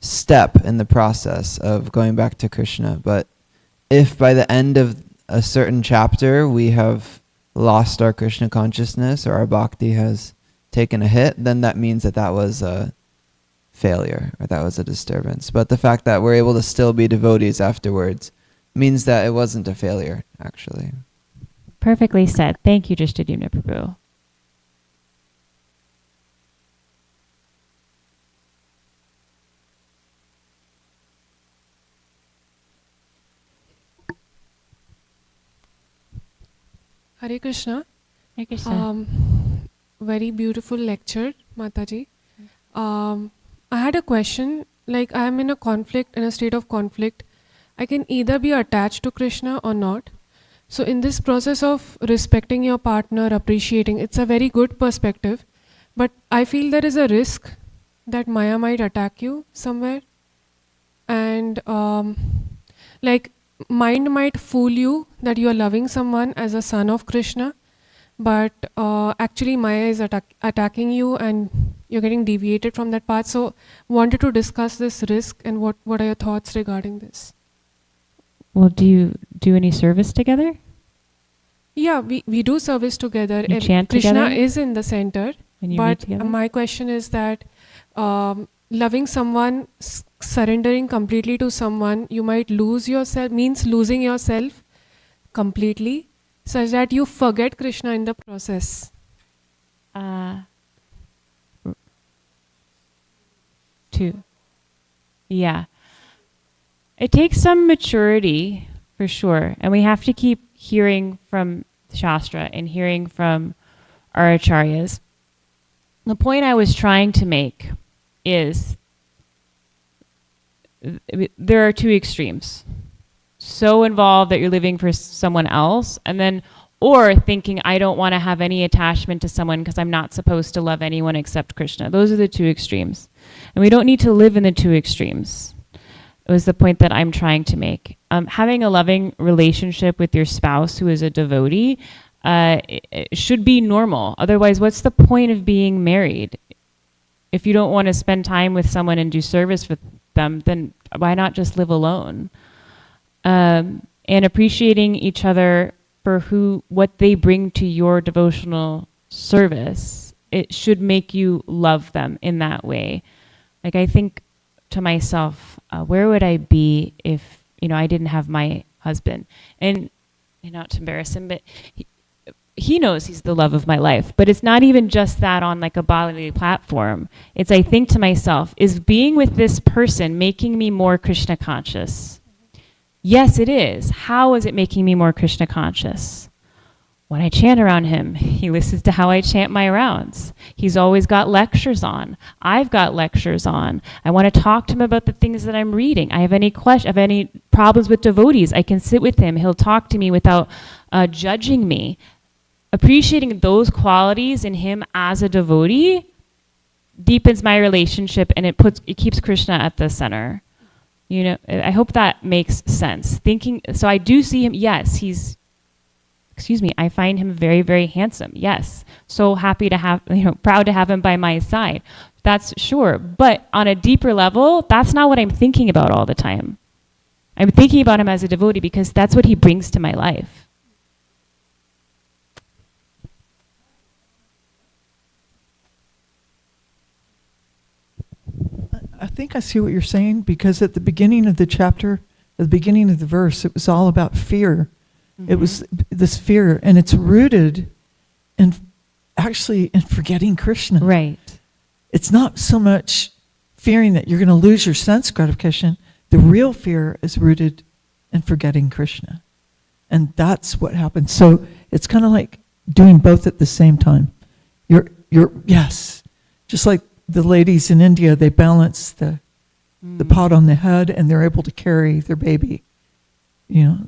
step in the process of going back to Krishna. But if by the end of a certain chapter we have lost our Krishna consciousness, or our bhakti has taken a hit, then that means that was a failure, or that was a disturbance. But the fact that we're able to still be devotees afterwards means that it wasn't a failure, actually. Perfectly said. Thank you, Drishtadyumna Prabhu. Hare Krishna. Hare Krishna. Very beautiful lecture, Mataji. I had a question. Like, I am in a state of conflict. I can either be attached to Krishna or not. So in this process of respecting your partner, appreciating, it's a very good perspective. But I feel there is a risk that Maya might attack you somewhere. And like, mind might fool you that you are loving someone as a son of Krishna. But actually Maya is attacking you, and you're getting deviated from that path. So wanted to discuss this risk, and what are your thoughts regarding this? Well, do you do any service together? Yeah, we do service together. You chant Krishna together? is in the center. And you But read together? my question is that loving someone, surrendering completely to someone, you might lose yourself, means losing yourself completely, such that you forget Krishna in the process. Yeah. It takes some maturity, for sure. And we have to keep hearing from Shastra and hearing from our acharyas. The point I was trying to make is there are two extremes. So involved that you're living for someone else, and then, or thinking I don't want to have any attachment to someone because I'm not supposed to love anyone except Krishna. Those are the two extremes. And we don't need to live in the two extremes. It was the point that I'm trying to make. Having a loving relationship with your spouse who is a devotee it should be normal. Otherwise, what's the point of being married? If you don't want to spend time with someone and do service with them, then why not just live alone? And appreciating each other for what they bring to your devotional service, it should make you love them in that way. Like, I think to myself, where would I be if, I didn't have my husband? And not to embarrass him, but he knows he's the love of my life. But it's not even just that on like a bodily platform. It's, I think to myself, is being with this person making me more Krishna conscious? Yes, it is. How is it making me more Krishna conscious? When I chant around him, he listens to how I chant my rounds. He's always got lectures on. I've got lectures on. I want to talk to him about the things that I'm reading. I have any problems with devotees, I can sit with him. He'll talk to me without judging me. Appreciating those qualities in him as a devotee deepens my relationship, and it keeps Krishna at the center. I hope that makes sense. So I do see him, yes, I find him very, very handsome. Yes. So happy to have, proud to have him by my side. That's sure. But on a deeper level, that's not what I'm thinking about all the time. I'm thinking about him as a devotee because that's what he brings to my life. I think I see what you're saying, because at the beginning of the chapter, at the beginning of the verse, it was all about fear. Mm-hmm. It was this fear, and it's rooted in forgetting Krishna. Right. It's not so much fearing that you're going to lose your sense gratification. The real fear is rooted in forgetting Krishna. And that's what happens. So it's kind of like doing both at the same time. Yes, just like the ladies in India, they balance the pot on the head, and they're able to carry their baby.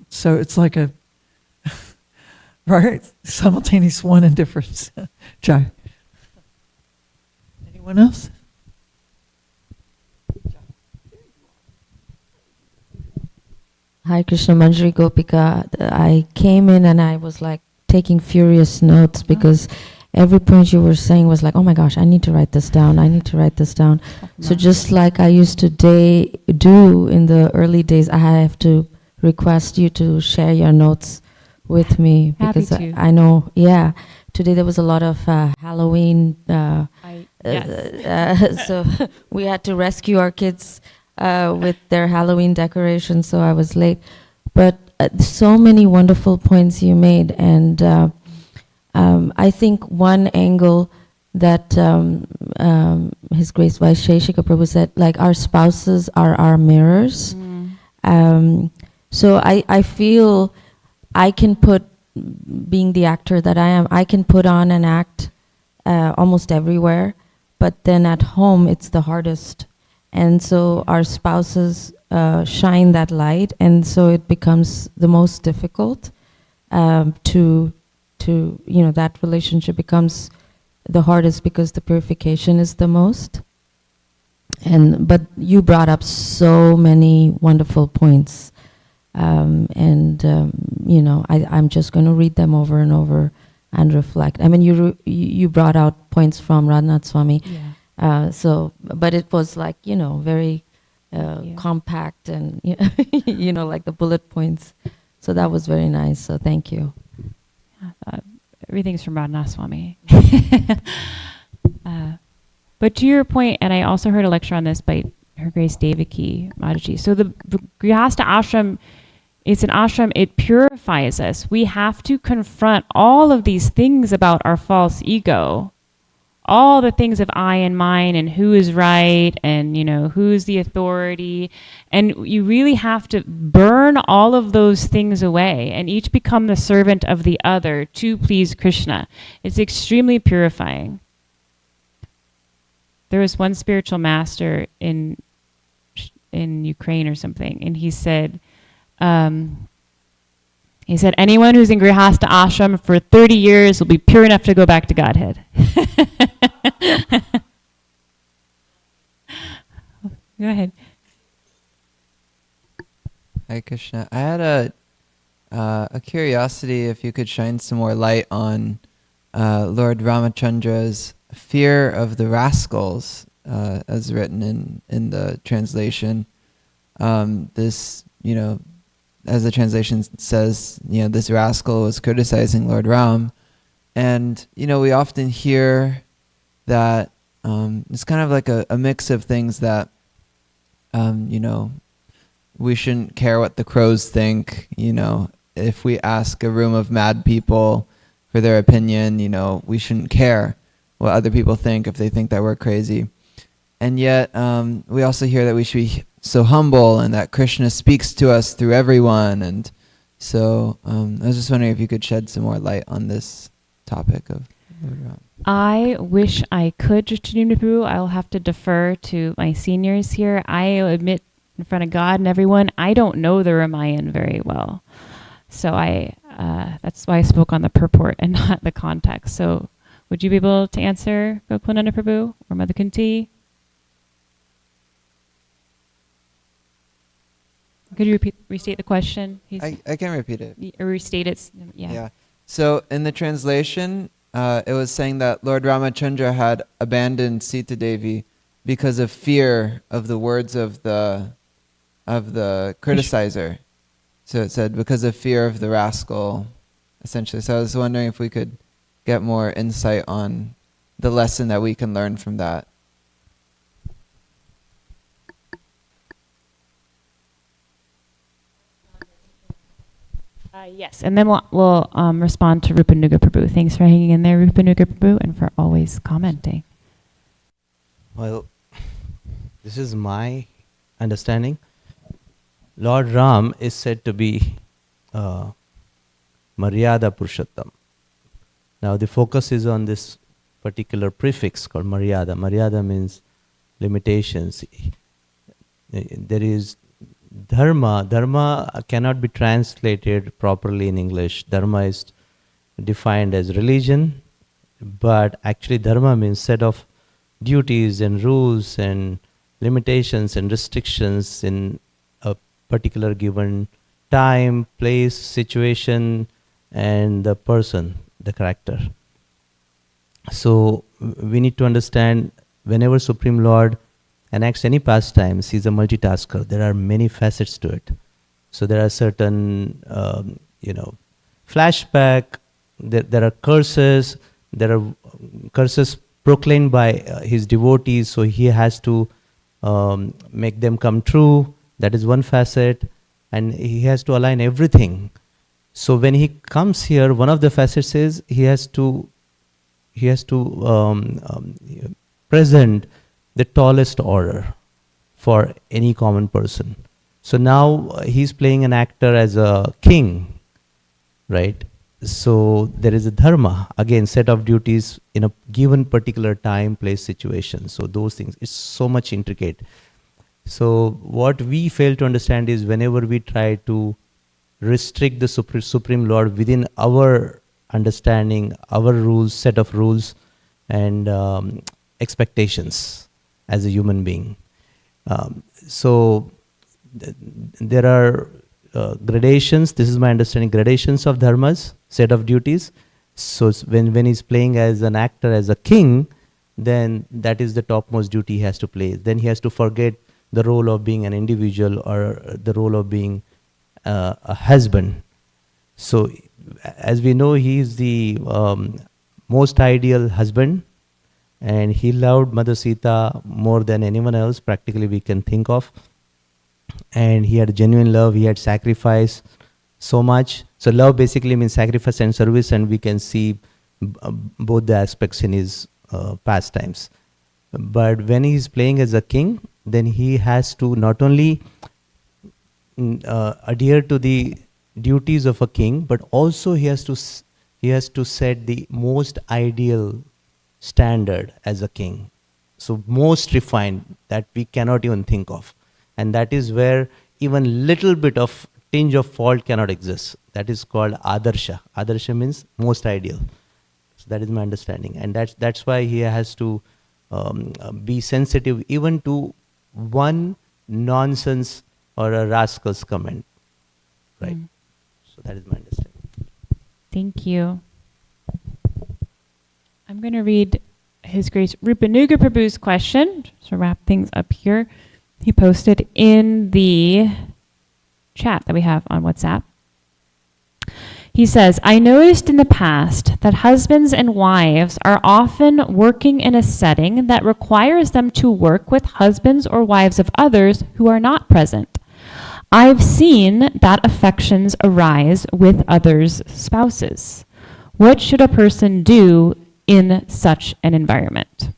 So it's like a right, simultaneous one and difference. Jai. Anyone else? Hi, Krishna, Manjari Gopika. I came in and I was like taking furious notes because every point you were saying was like, oh my gosh, I need to write this down. So just like I used to do in the early days, I have to request you to share your notes with me. Because I know, today there was a lot of Halloween. So we had to rescue our kids with their Halloween decorations, so I was late. But so many wonderful points you made, and I think one angle that His Grace Vaisheshika Prabhu said, like our spouses are our mirrors. So I feel I can being the actor that I am, I can put on an act almost everywhere, but then at home it's the hardest. And so our spouses shine that light, and so it becomes the most difficult to that relationship becomes the hardest because the purification is the most. But you brought up so many wonderful points, I'm just going to read them over and over and reflect. I mean, you brought out points from Radhanath Swami, but it was like very compact and like the bullet points. So that was very nice. So thank you. Everything's from Radhanath Swami. But to your point, and I also heard a lecture on this by Her Grace Devaki Mataji. So the Grihastha ashram, it's an ashram, it purifies us. We have to confront all of these things about our false ego. All the things of I and mine and who is right and, who's the authority. And you really have to burn all of those things away and each become the servant of the other to please Krishna. It's extremely purifying. There was one spiritual master in Ukraine or something, and he said, anyone who's in Grihastha ashram for 30 years will be pure enough to go back to Godhead. Go ahead. Hi, Krishna. I had a curiosity if you could shine some more light on Lord Ramachandra's fear of the rascals. as written in the translation. This, as the translation says, this rascal was criticizing Lord Ram. And, we often hear that it's kind of like a mix of things that, we shouldn't care what the crows think. If we ask a room of mad people for their opinion, we shouldn't care what other people think if they think that we're crazy. And yet, we also hear that we should be so humble and that Krishna speaks to us through everyone. And so I was just wondering if you could shed some more light on this topic of Lord Ram. I wish I could, Chaitanya Prabhu. I'll have to defer to my seniors here. I admit in front of God and everyone, I don't know the Ramayan very well. So that's why I spoke on the purport and not the context. So would you be able to answer, Gokulananda Prabhu or Mother Kunti? Could you restate the question? I can repeat it. Or restate it, yeah. So in the translation, it was saying that Lord Ramachandra had abandoned Sita Devi because of fear of the words of the criticizer. So it said because of fear of the rascal, essentially. So I was wondering if we could get more insight on the lesson that we can learn from that. Yes, and then we'll respond to Rupanuga Prabhu. Thanks for hanging in there, Rupanuga Prabhu, and for always commenting. Well, this is my understanding. Lord Ram is said to be Maryada Purushottam. Now the focus is on this particular prefix called Maryada. Maryada means limitations. There is Dharma. Dharma cannot be translated properly in English. Dharma is defined as religion, but actually Dharma means set of duties and rules and limitations and restrictions in a particular given time, place, situation, and the person, the character. So we need to understand whenever Supreme Lord enacts any pastimes, he's a multitasker. There are many facets to it. So there are certain, flashback, there are curses proclaimed by his devotees, so he has to make them come true. That is one facet, and he has to align everything. So when he comes here, one of the facets is he has to present the tallest order for any common person. So now he's playing an actor as a king, right? So there is a dharma, again, set of duties in a given particular time, place, situation. So those things, it's so much intricate. So what we fail to understand is whenever we try to restrict the Supreme Lord within our understanding, our rules, set of rules and expectations as a human being. There are gradations, this is my understanding, gradations of dharmas, set of duties. So when he's playing as an actor, as a king, then that is the topmost duty he has to play. Then he has to forget the role of being an individual or the role of being a husband. So as we know, he is the most ideal husband, and he loved Mother Sita more than anyone else practically we can think of. And he had genuine love, he had sacrifice so much. So love basically means sacrifice and service, and we can see both the aspects in his pastimes. But when he's playing as a king, then he has to not only adhere to the duties of a king, but also he has to set the most ideal standard as a king. So most refined that we cannot even think of. And that is where even little bit of tinge of fault cannot exist. That is called Adarsha. Adarsha means most ideal. So that is my understanding. And that's why he has to be sensitive even to one nonsense or a rascal's comment. Right? So that is my understanding. Thank you. I'm going to read His Grace Rupanuga Prabhu's question, to wrap things up here, he posted in the chat that we have on WhatsApp. He says, I noticed in the past that husbands and wives are often working in a setting that requires them to work with husbands or wives of others who are not present. I've seen that affections arise with others' spouses. What should a person do in such an environment?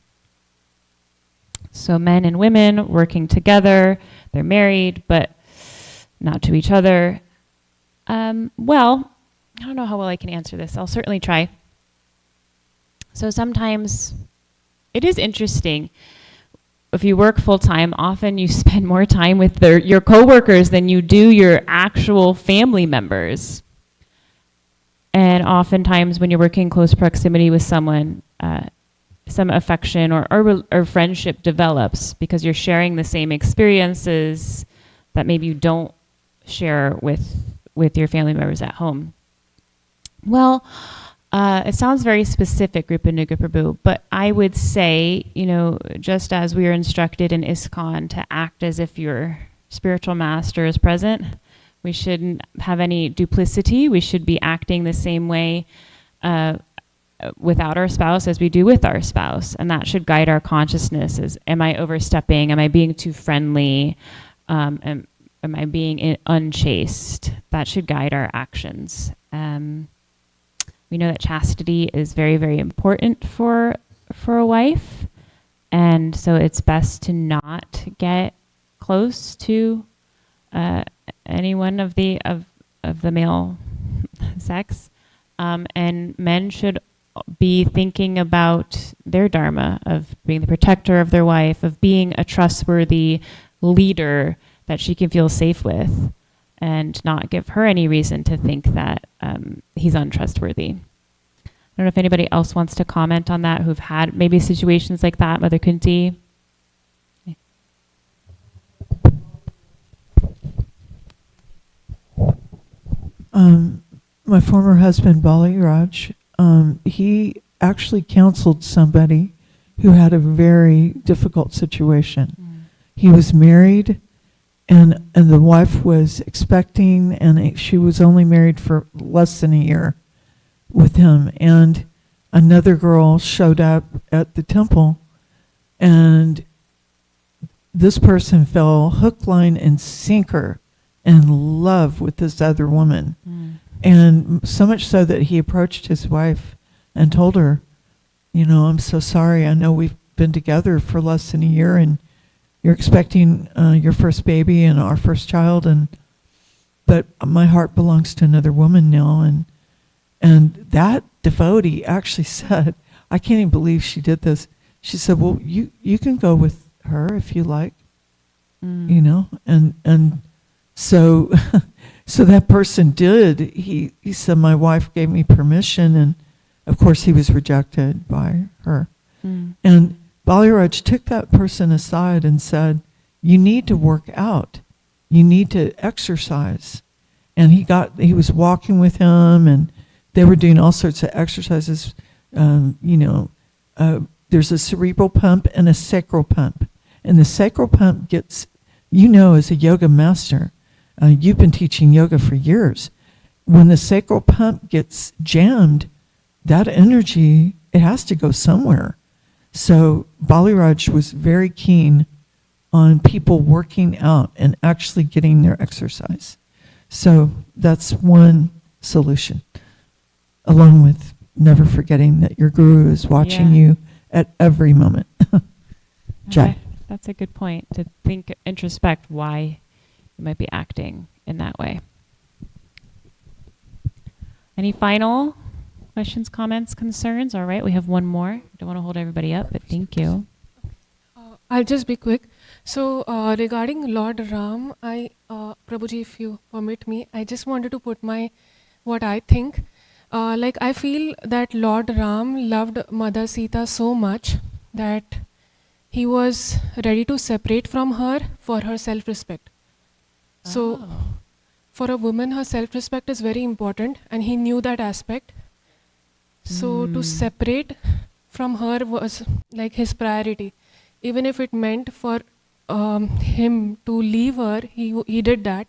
So men and women working together, they're married, but not to each other. Well, I don't know how well I can answer this. I'll certainly try. So sometimes it is interesting. If you work full-time, often you spend more time with your coworkers than you do your actual family members. And oftentimes when you're working in close proximity with someone, some affection or friendship develops because you're sharing the same experiences that maybe you don't share with your family members at home. Well, it sounds very specific, Rupanuga Prabhu, but I would say, just as we are instructed in ISKCON to act as if your spiritual master is present, we shouldn't have any duplicity. We should be acting the same way without our spouse as we do with our spouse. And that should guide our consciousness. Am I overstepping? Am I being too friendly? Am I being unchaste? That should guide our actions. We know that chastity is very, very important for a wife. And so it's best to not get close to anyone of the male sex, and men should be thinking about their dharma of being the protector of their wife, of being a trustworthy leader that she can feel safe with, and not give her any reason to think that he's untrustworthy. I don't know if anybody else wants to comment on that who've had maybe situations like that, Mother Kunti. My former husband, Bali Raj, he actually counseled somebody who had a very difficult situation. He was married, and the wife was expecting, and she was only married for less than a year with him. And another girl showed up at the temple, and this person fell hook, line, and sinker in love with this other woman. And so much so that he approached his wife and told her, I'm so sorry. I know we've been together for less than a year, and you're expecting your first baby and our first child, but my heart belongs to another woman now. And that devotee actually said, I can't even believe she did this. She said, well, you can go with her if you like, and so so that person did. He said, my wife gave me permission, and of course he was rejected by her. And Balaraj took that person aside and said, you need to work out. You need to exercise. And he was walking with him, and they were doing all sorts of exercises. There's a cerebral pump and a sacral pump. And the sacral pump gets, as a yoga master, you've been teaching yoga for years. When the sacral pump gets jammed, that energy, it has to go somewhere. So Baliraj was very keen on people working out and actually getting their exercise. So that's one solution, along with never forgetting that your guru is watching you at every moment. Jai. That's a good point, to think, introspect why you might be acting in that way. Any final questions, comments, concerns? All right, we have one more. Don't want to hold everybody up, but thank you. I'll just be quick. So regarding Lord Ram, Prabhuji, if you permit me, I just wanted to put what I think. I feel that Lord Ram loved Mother Sita so much that he was ready to separate from her for her self-respect. So for a woman, her self-respect is very important, and he knew that aspect. So to separate from her was like his priority. Even if it meant for him to leave her, he did that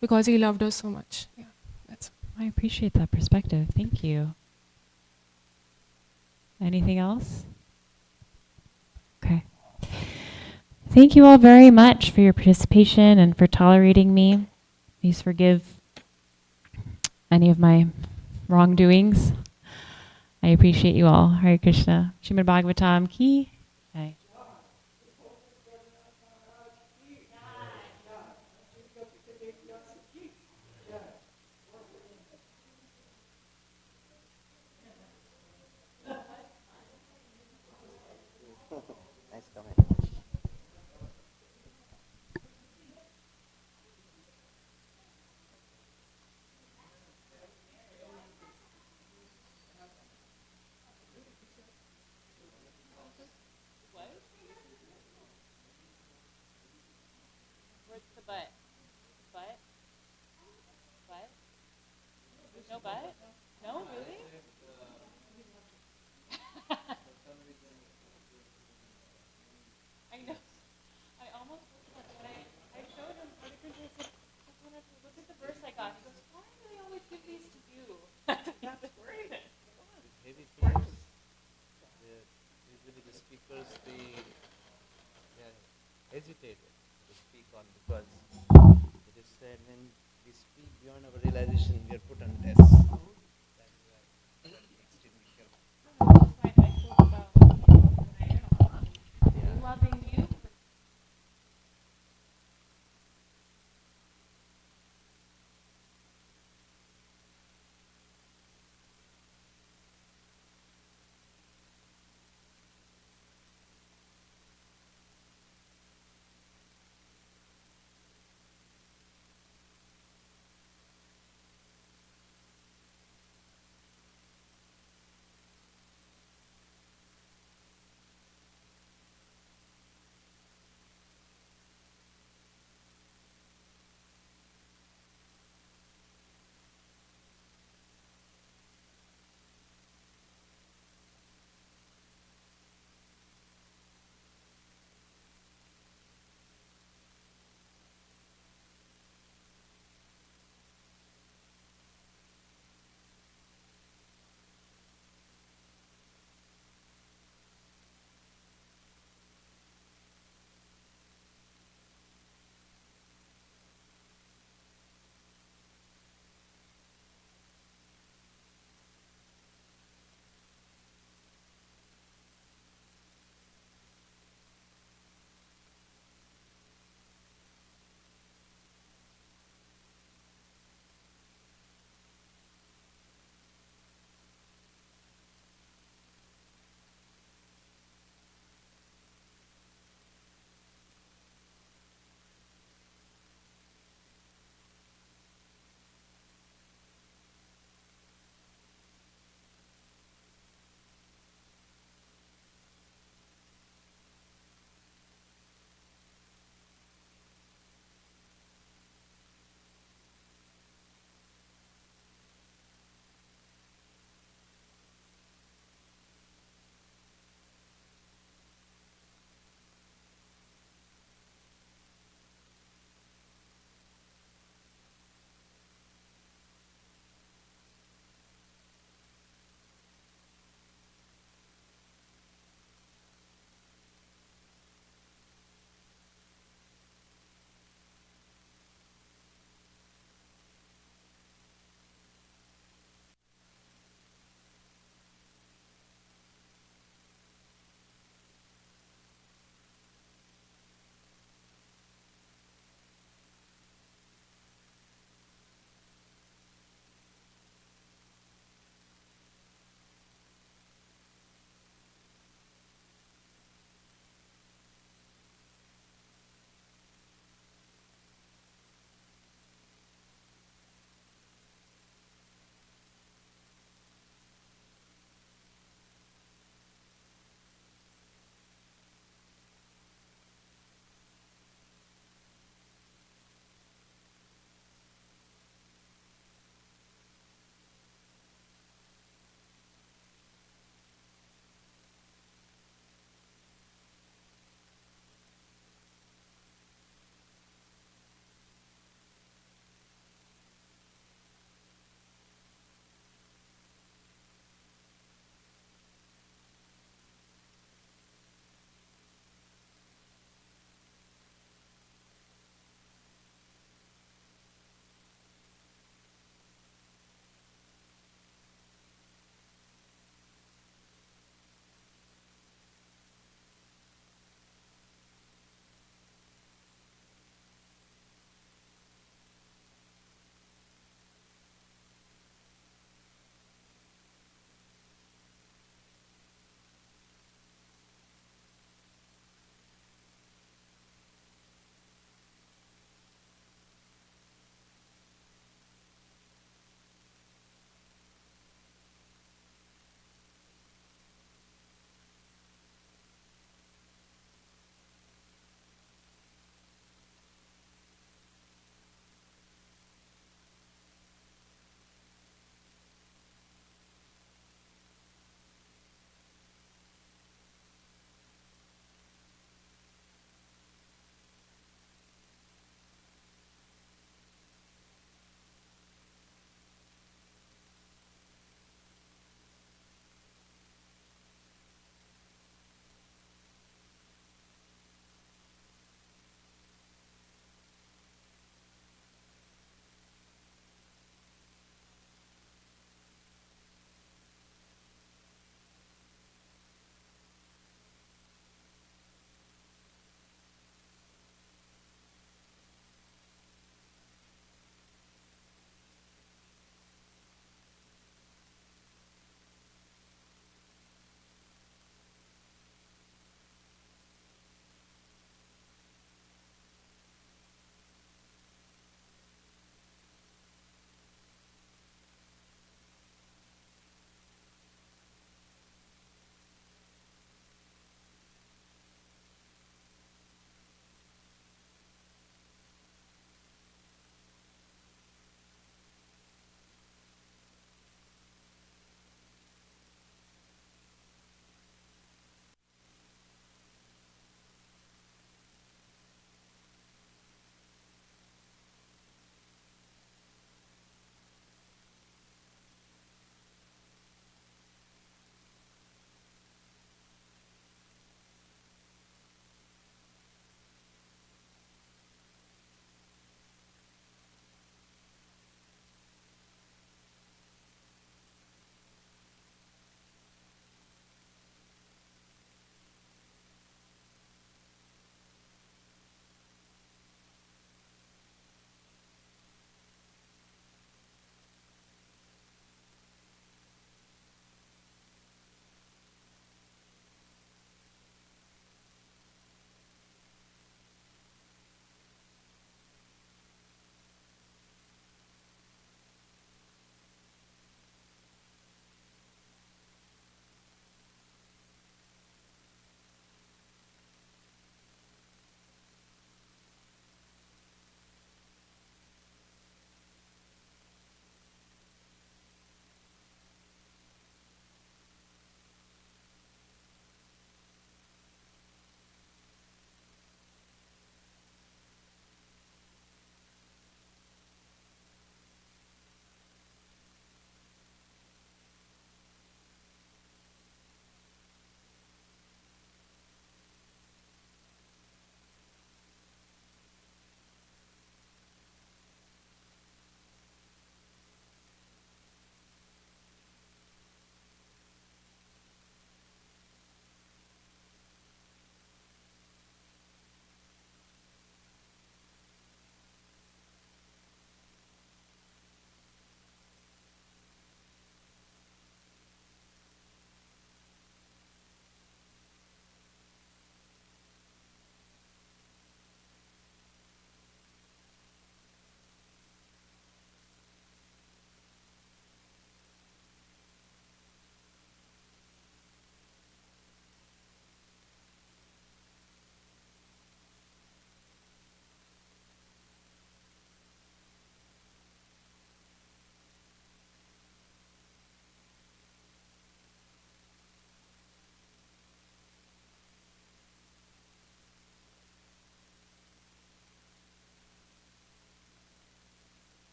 because he loved her so much. Yeah, that's. I appreciate that perspective. Thank you. Anything else? Okay. Thank you all very much for your participation and for tolerating me. Please forgive any of my wrongdoings. I appreciate you all. Hare Krishna. Srimad Bhagavatam ki. Jai. Where's the butt? Butt? Butt? There's no butt? No, really? I know. I almost when I showed him Hare Krishna, I said, I wanted to look at the verse I got. He goes, why do they always give these to you? That's great. Heavy prayers. Usually the speakers they are hesitated to speak on because it is said when we speak beyond our realization we are put on test. That is why extremely careful. That's why I spoke about loving you.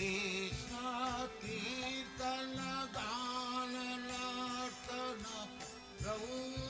Krishna Kirtana Gana Nartana Prabhu